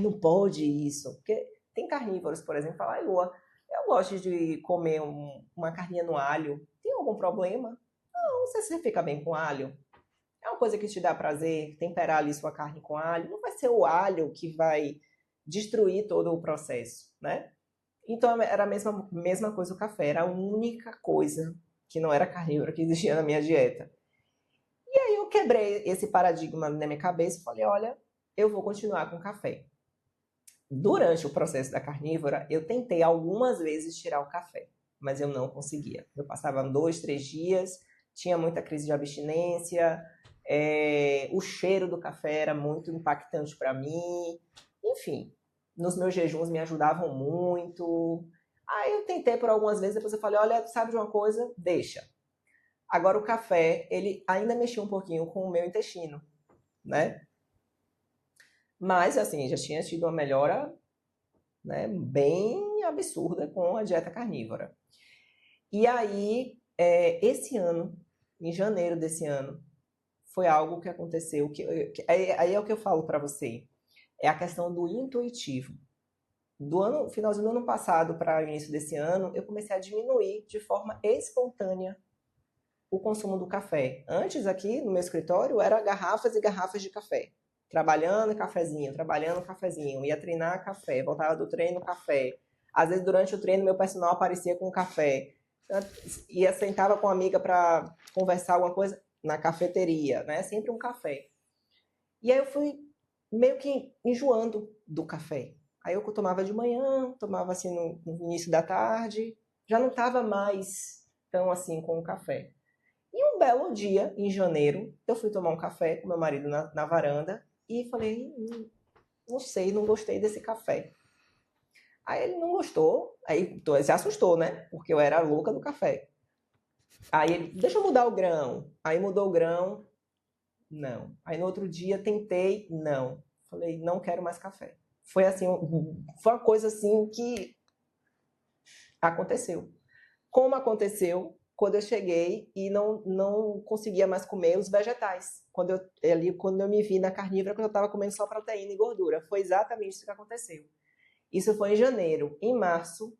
não pode isso. Porque tem carnívoros, por exemplo, que falam, Lua, eu gosto de comer uma carninha no alho. Tem algum problema? Não sei se você fica bem com alho. É uma coisa que te dá prazer, temperar ali sua carne com alho. Não vai ser o alho que vai destruir todo o processo, né? Então era a mesma coisa o café, era a única coisa que não era carnívora que existia na minha dieta. E aí eu quebrei esse paradigma na minha cabeça e falei, olha, eu vou continuar com café. Durante o processo da carnívora, eu tentei algumas vezes tirar o café. mas eu não conseguia. Eu passava 2, 3 dias, tinha muita crise de abstinência, o cheiro do café era muito impactante para mim, enfim, nos meus jejuns me ajudavam muito. Aí eu tentei por algumas vezes, depois eu falei, olha, sabe de uma coisa? Deixa. Agora o café, ele ainda mexia um pouquinho com o meu intestino, né? Mas, assim, já tinha tido uma melhora, né, bem absurda com a dieta carnívora. E aí, esse ano, em janeiro desse ano, foi algo que aconteceu, aí é o que eu falo para você, é a questão do intuitivo. Finalzinho do ano passado para o início desse ano, eu comecei a diminuir de forma espontânea o consumo do café. Antes, aqui no meu escritório, era garrafas e garrafas de café. Trabalhando cafezinho, ia treinar café, voltava do treino café. Às vezes, durante o treino, meu personal aparecia com café. Ia, sentava com uma amiga para conversar alguma coisa na cafeteria, né? Sempre um café. E aí eu fui meio que enjoando do café. Aí eu tomava de manhã, tomava assim no início da tarde, já não estava mais tão assim com o café. E um belo dia, em janeiro, eu fui tomar um café com meu marido na varanda e falei, não sei, não gostei desse café. Aí ele não gostou, aí se assustou, né? Porque eu era a louca do café. Aí ele, deixa eu mudar o grão. Aí mudou o grão, não. Aí no outro dia tentei, não. Falei, não quero mais café. Foi assim, foi uma coisa assim que aconteceu. Como aconteceu quando eu cheguei e não conseguia mais comer os vegetais. Quando eu me vi na carnívora, quando eu estava comendo só proteína e gordura. Foi exatamente isso que aconteceu. Isso foi em janeiro. Em março,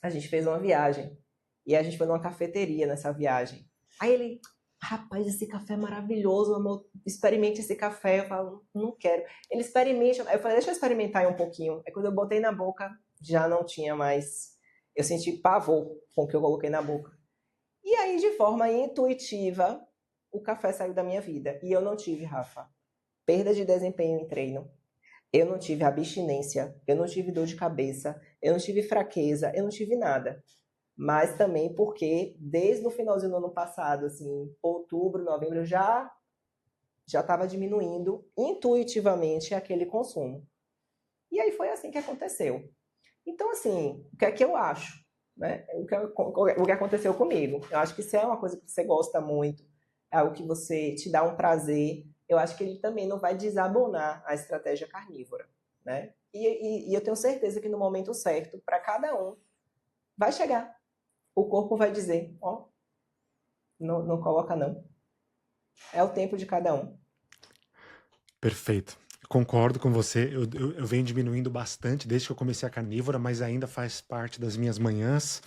a gente fez uma viagem. E a gente foi numa cafeteria nessa viagem. Aí ele, rapaz, esse café é maravilhoso, amor. Experimente esse café. Eu falo, não quero. Ele experimenta. Eu falei, deixa eu experimentar aí um pouquinho. Aí quando eu botei na boca, já não tinha mais. Eu senti pavor com o que eu coloquei na boca. E aí, de forma intuitiva, o café saiu da minha vida. E eu não tive, Rafa, perda de desempenho em treino. Eu não tive abstinência. Eu não tive dor de cabeça. Eu não tive fraqueza. Eu não tive nada. Mas também porque, desde o finalzinho do ano passado, assim, outubro, novembro, eu já estava diminuindo intuitivamente aquele consumo. E aí foi assim que aconteceu. Então, assim, o que é que eu acho? Né? O que aconteceu comigo. Eu acho que se é uma coisa que você gosta muito, é algo que você te dá um prazer, eu acho que ele também não vai desabonar a estratégia carnívora. Né? E eu tenho certeza que no momento certo, para cada um, vai chegar. O corpo vai dizer, ó, não coloca não. É o tempo de cada um. Perfeito. Concordo com você. Eu venho diminuindo bastante desde que eu comecei a carnívora, mas ainda faz parte das minhas manhãs.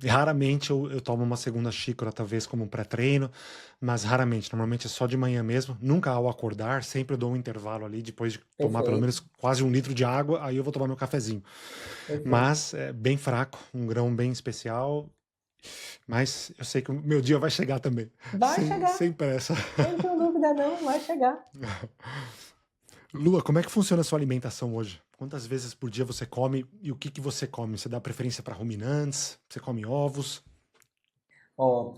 Raramente eu tomo uma segunda xícara, talvez como um pré-treino, mas raramente. Normalmente é só de manhã mesmo. Nunca ao acordar, sempre eu dou um intervalo ali, depois de tomar pelo menos quase 1 litro de água, aí eu vou tomar meu cafezinho. Perfeito. Mas é bem fraco, um grão bem especial. Mas eu sei que o meu dia vai chegar também. Vai chegar. Sem pressa. Não tenho dúvida não, vai chegar. Lua, como é que funciona a sua alimentação hoje? Quantas vezes por dia você come e o que você come? Você dá preferência para ruminantes? Você come ovos? Ó,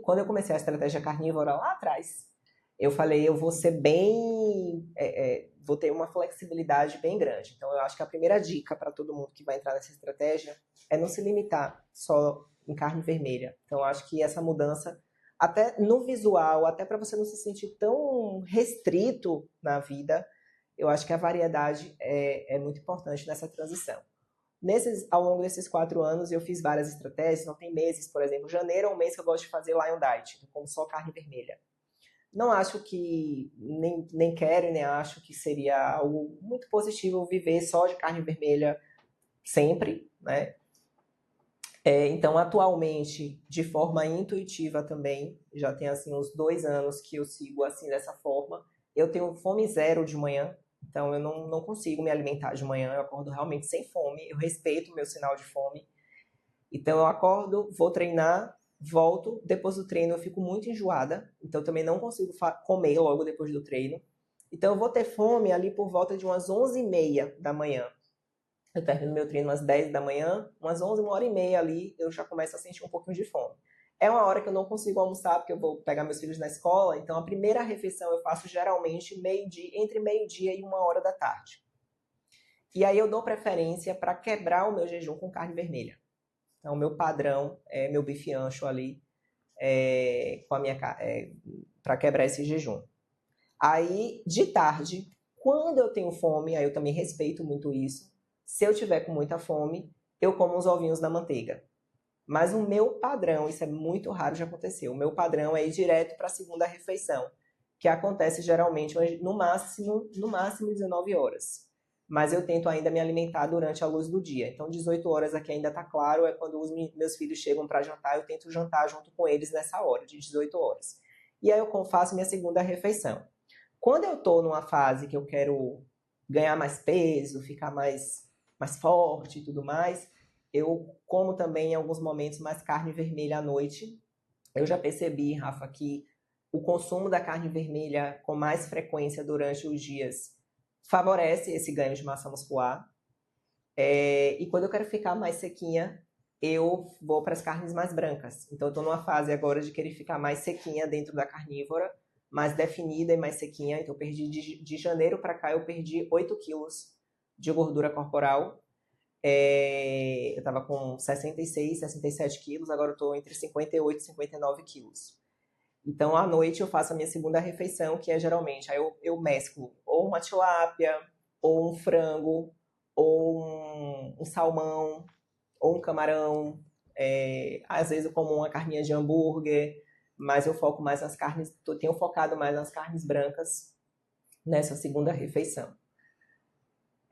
quando eu comecei a estratégia carnívora lá atrás, eu falei, eu vou ser bem, vou ter uma flexibilidade bem grande. Então, eu acho que a primeira dica para todo mundo que vai entrar nessa estratégia é não se limitar só em carne vermelha. Então, eu acho que essa mudança, até no visual, até para você não se sentir tão restrito na vida, eu acho que a variedade é muito importante nessa transição. Ao longo desses 4 anos, eu fiz várias estratégias. Não tem meses, por exemplo, janeiro é um mês que eu gosto de fazer Lion Diet, eu como só carne vermelha. Não acho que, nem quero e nem acho que seria algo muito positivo viver só de carne vermelha sempre, né? Então, atualmente, de forma intuitiva também, já tem assim uns 2 anos que eu sigo assim dessa forma. Eu tenho fome zero de manhã, então eu não consigo me alimentar de manhã, eu acordo realmente sem fome, eu respeito o meu sinal de fome. Então eu acordo, vou treinar, volto, depois do treino eu fico muito enjoada, então também não consigo comer logo depois do treino. Então eu vou ter fome ali por volta de umas 11h30 da manhã. Eu termino meu treino às 10 da manhã, umas 11, 1h30 ali, eu já começo a sentir um pouquinho de fome. É uma hora que eu não consigo almoçar, porque eu vou pegar meus filhos na escola, então a primeira refeição eu faço geralmente entre meio-dia e 1h da tarde. E aí eu dou preferência para quebrar o meu jejum com carne vermelha. Então, o meu padrão é meu bife ancho ali, para quebrar esse jejum. Aí, de tarde, quando eu tenho fome, aí eu também respeito muito isso. Se eu tiver com muita fome, eu como uns ovinhos na manteiga. Mas o meu padrão, isso é muito raro de acontecer, o meu padrão é ir direto para a segunda refeição, que acontece geralmente no máximo 19 horas. Mas eu tento ainda me alimentar durante a luz do dia. Então, 18 horas aqui ainda está claro, é quando os meus filhos chegam para jantar, eu tento jantar junto com eles nessa hora, de 18 horas. E aí eu faço minha segunda refeição. Quando eu estou numa fase que eu quero ganhar mais peso, ficar mais forte e tudo mais, eu como também em alguns momentos mais carne vermelha à noite. Eu já percebi, Rafa, que o consumo da carne vermelha com mais frequência durante os dias favorece esse ganho de massa muscular. E quando eu quero ficar mais sequinha, eu vou para as carnes mais brancas. Então, eu estou numa fase agora de querer ficar mais sequinha dentro da carnívora, mais definida e mais sequinha. Então, eu perdi de janeiro para cá, eu perdi 8 quilos de gordura corporal. Eu estava com 66, 67 quilos, agora eu estou entre 58 e 59 quilos. Então, à noite eu faço a minha segunda refeição, que é geralmente, aí eu mesclo ou uma tilápia, ou um frango, ou um salmão, ou um camarão. Às vezes eu como uma carninha de hambúrguer, mas eu foco mais nas carnes, tenho focado mais nas carnes brancas nessa segunda refeição.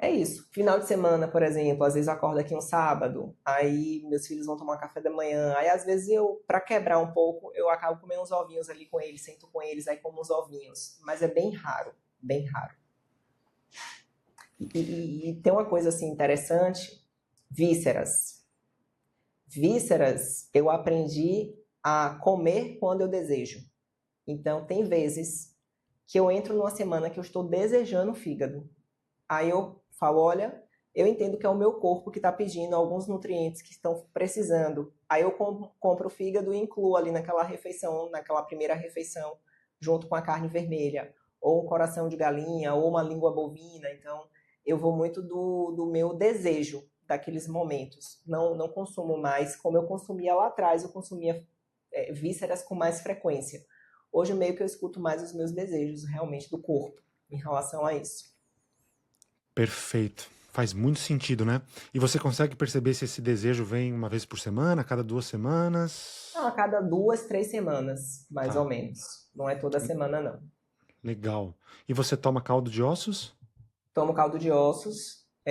É isso. Final de semana, por exemplo, às vezes eu acordo aqui um sábado, aí meus filhos vão tomar café da manhã, aí às vezes para quebrar um pouco, eu acabo comendo uns ovinhos ali com eles, sento com eles, aí como uns ovinhos. Mas é bem raro, bem raro. E tem uma coisa assim interessante, vísceras. Vísceras eu aprendi a comer quando eu desejo. Então tem vezes que eu entro numa semana que eu estou desejando fígado. Aí eu falo, olha, eu entendo que é o meu corpo que está pedindo alguns nutrientes que estão precisando. Aí eu compro o fígado e incluo ali naquela refeição, naquela primeira refeição, junto com a carne vermelha, ou um coração de galinha, ou uma língua bovina. Então, eu vou muito do meu desejo daqueles momentos. Não consumo mais como eu consumia lá atrás, eu consumia vísceras com mais frequência. Hoje meio que eu escuto mais os meus desejos realmente do corpo em relação a isso. Perfeito. Faz muito sentido, né? E você consegue perceber se esse desejo vem uma vez por semana, a cada 2 semanas? A cada 2, 3 semanas, mais Tá. ou menos. Não é toda semana, não. Legal. E você toma caldo de ossos? Tomo caldo de ossos. Tá.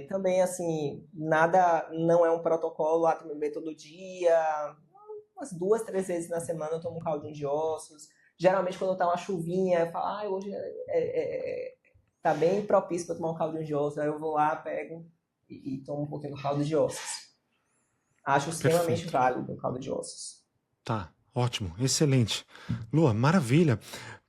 Também, assim, nada, não é um protocolo, tem que beber todo dia. Umas 2, 3 vezes na semana eu tomo um caldinho de ossos. Geralmente, quando tá uma chuvinha, eu falo, hoje tá bem propício para tomar um caldinho de ossos. Aí eu vou lá, pego e tomo um pouquinho do caldo de ossos. Acho extremamente Perfeito. válido o caldo de ossos. Tá. Ótimo. Excelente. Lua, maravilha.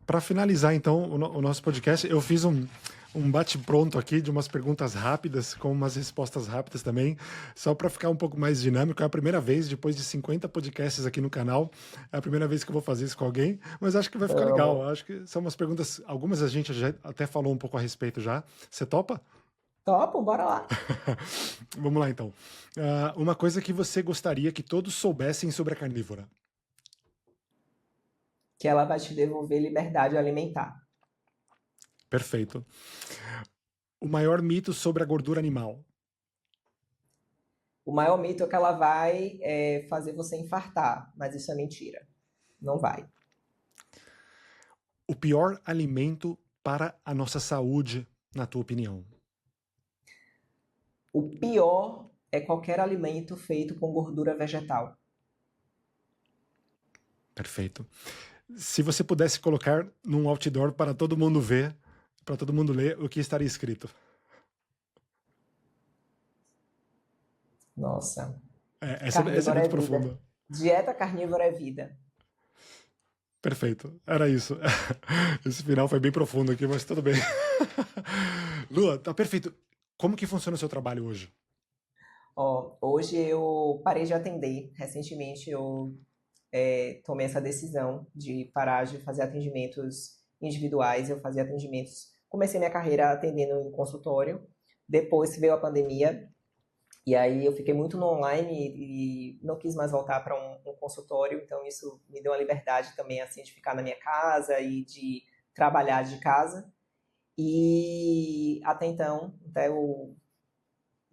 Para finalizar, então, o nosso podcast, eu fiz um bate-pronto aqui de umas perguntas rápidas, com umas respostas rápidas também, só para ficar um pouco mais dinâmico. É a primeira vez, depois de 50 podcasts aqui no canal, é a primeira vez que eu vou fazer isso com alguém, mas acho que vai ficar legal. Acho que são umas perguntas, algumas a gente já até falou um pouco a respeito já. Você topa? Topo, bora lá. Vamos lá, então. Uma coisa que você gostaria que todos soubessem sobre a carnívora? Que ela vai te devolver liberdade alimentar. Perfeito. O maior mito sobre a gordura animal? O maior mito é que ela vai fazer você infartar, mas isso é mentira. Não vai. O pior alimento para a nossa saúde, na tua opinião? O pior é qualquer alimento feito com gordura vegetal. Perfeito. Se você pudesse colocar num outdoor para todo mundo ver, para todo mundo ler, o que estaria escrito? Nossa. Essa é Carnívora muito é vida. profunda. Dieta carnívora é vida. Perfeito, era isso. Esse final foi bem profundo aqui, mas tudo bem. Lua, tá perfeito. Como que funciona o seu trabalho hoje? Ó, hoje eu parei de atender. Recentemente eu tomei essa decisão de parar de fazer atendimentos individuais. Eu fazia atendimentos. Comecei minha carreira atendendo em consultório. Depois veio a pandemia. E aí eu fiquei muito no online e não quis mais voltar para um consultório. Então isso me deu uma liberdade também assim de ficar na minha casa e de trabalhar de casa. E até então, até o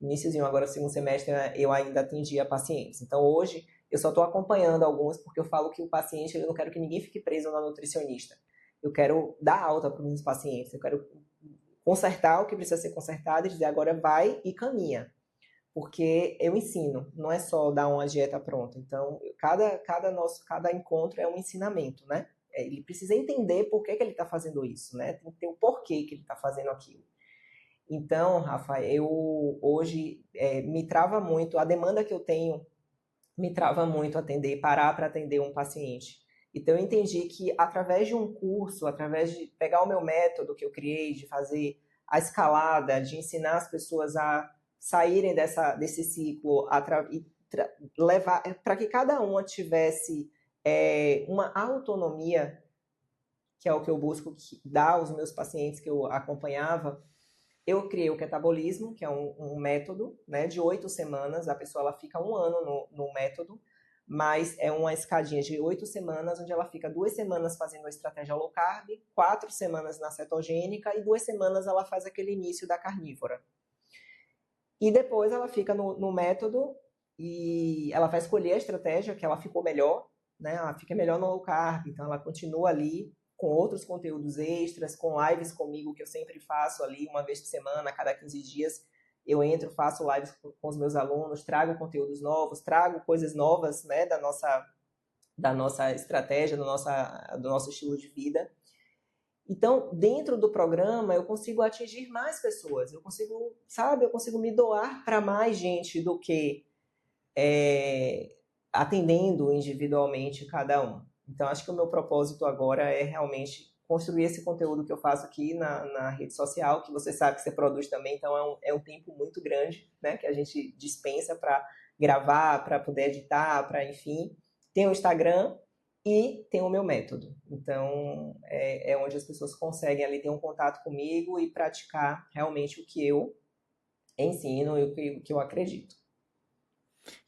iníciozinho, agora o segundo semestre, né, eu ainda atendia pacientes. Então hoje eu só estou acompanhando alguns porque eu falo que o paciente, eu não quero que ninguém fique preso na nutricionista. Eu quero dar alta para os meus pacientes, eu quero consertar o que precisa ser consertado e dizer agora vai e caminha. Porque eu ensino, não é só dar uma dieta pronta. Então, cada encontro é um ensinamento, né? Ele precisa entender por que ele está fazendo isso, né? Tem que ter o porquê que ele está fazendo aquilo. Então, Rafa, eu hoje me trava muito, a demanda que eu tenho me trava muito atender, parar para atender um paciente. Então, eu entendi que através de um curso, através de pegar o meu método que eu criei, de fazer a escalada, de ensinar as pessoas a saírem desse ciclo e levar para que cada uma tivesse uma autonomia, que é o que eu busco dar aos meus pacientes que eu acompanhava. Eu criei o catabolismo, que é um método, né, de 8 semanas. A pessoa ela fica um ano no método, mas é uma escadinha de 8 semanas, onde ela fica 2 semanas fazendo a estratégia low carb, 4 semanas na cetogênica e 2 semanas ela faz aquele início da carnívora. E depois ela fica no método e ela vai escolher a estratégia que ela ficou melhor, né? Ela fica melhor no low carb, então ela continua ali com outros conteúdos extras, com lives comigo que eu sempre faço ali uma vez por semana, a cada 15 dias eu entro, faço lives com os meus alunos, trago conteúdos novos, trago coisas novas, né, da nossa estratégia, do nosso estilo de vida. Então, dentro do programa, eu consigo atingir mais pessoas, eu consigo me doar para mais gente do que atendendo individualmente cada um. Então, acho que o meu propósito agora é realmente construir esse conteúdo que eu faço aqui na rede social, que você sabe que você produz também, então é um tempo muito grande, né, que a gente dispensa para gravar, para poder editar, para, enfim. Tem o Instagram e tem o meu método. Então, é onde as pessoas conseguem ali ter um contato comigo e praticar realmente o que eu ensino e o que eu acredito.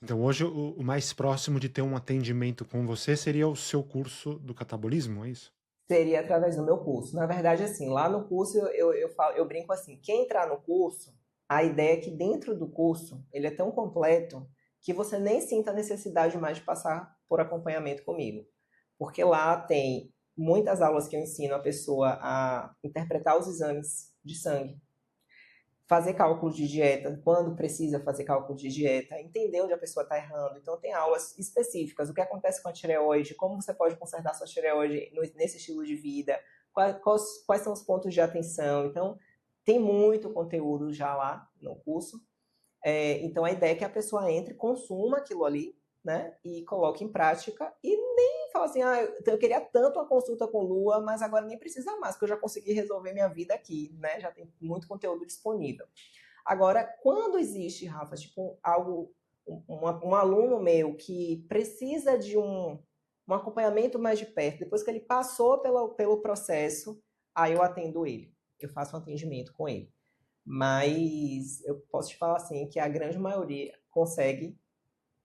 Então, hoje, o mais próximo de ter um atendimento com você seria o seu curso do catabolismo, é isso? Seria através do meu curso. Na verdade, assim, lá no curso eu brinco assim, quem entrar no curso, a ideia é que dentro do curso, ele é tão completo que você nem sinta a necessidade mais de passar por acompanhamento comigo. Porque lá tem muitas aulas que eu ensino a pessoa a interpretar os exames de sangue, fazer cálculo de dieta, quando precisa fazer cálculo de dieta, entender onde a pessoa está errando. Então, tem aulas específicas, o que acontece com a tireoide, como você pode consertar sua tireoide nesse estilo de vida, quais são os pontos de atenção. Então, tem muito conteúdo já lá no curso. Então, a ideia é que a pessoa entre, consuma aquilo ali, né, e coloque em prática e nem fala assim, eu queria tanto a consulta com Lua, mas agora nem precisa mais, porque eu já consegui resolver minha vida aqui, né, já tem muito conteúdo disponível. Agora, quando existe, Rafa, tipo um aluno meu que precisa de um acompanhamento mais de perto, depois que ele passou pelo processo, aí eu atendo ele, eu faço um atendimento com ele. Mas eu posso te falar assim que a grande maioria consegue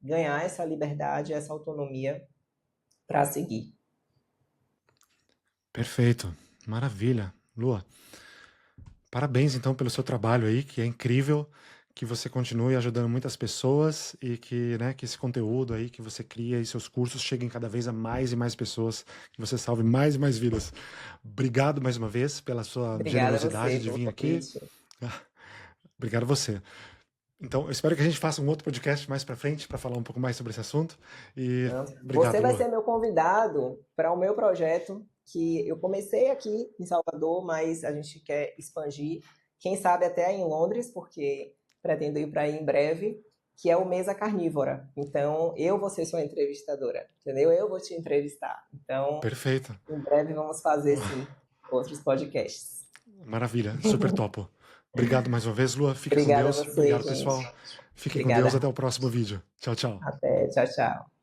ganhar essa liberdade, essa autonomia para seguir. Perfeito, maravilha. Lua, parabéns então pelo seu trabalho aí, que é incrível, que você continue ajudando muitas pessoas e que, né, que esse conteúdo aí que você cria e seus cursos cheguem cada vez a mais e mais pessoas, que você salve mais e mais vidas. Obrigado mais uma vez pela sua Obrigada a generosidade você de pelo vir aqui. convite. Obrigado a você. Então, eu espero que a gente faça um outro podcast mais para frente para falar um pouco mais sobre esse assunto. E Você obrigado, vai Lua. ser meu convidado para o meu projeto, que eu comecei aqui em Salvador, mas a gente quer expandir, quem sabe até em Londres, porque pretendo ir para aí em breve, que é o Mesa Carnívora. Então, eu vou ser sua entrevistadora, entendeu? Eu vou te entrevistar. Então, Perfeito. em breve vamos fazer, sim, outros podcasts. Maravilha, super topo. Obrigado mais uma vez, Lua. Fique com Obrigada a Deus. você, Obrigado, gente. pessoal. Fique com Obrigada. Deus. Até o próximo vídeo. Tchau, tchau. Até. Tchau, tchau.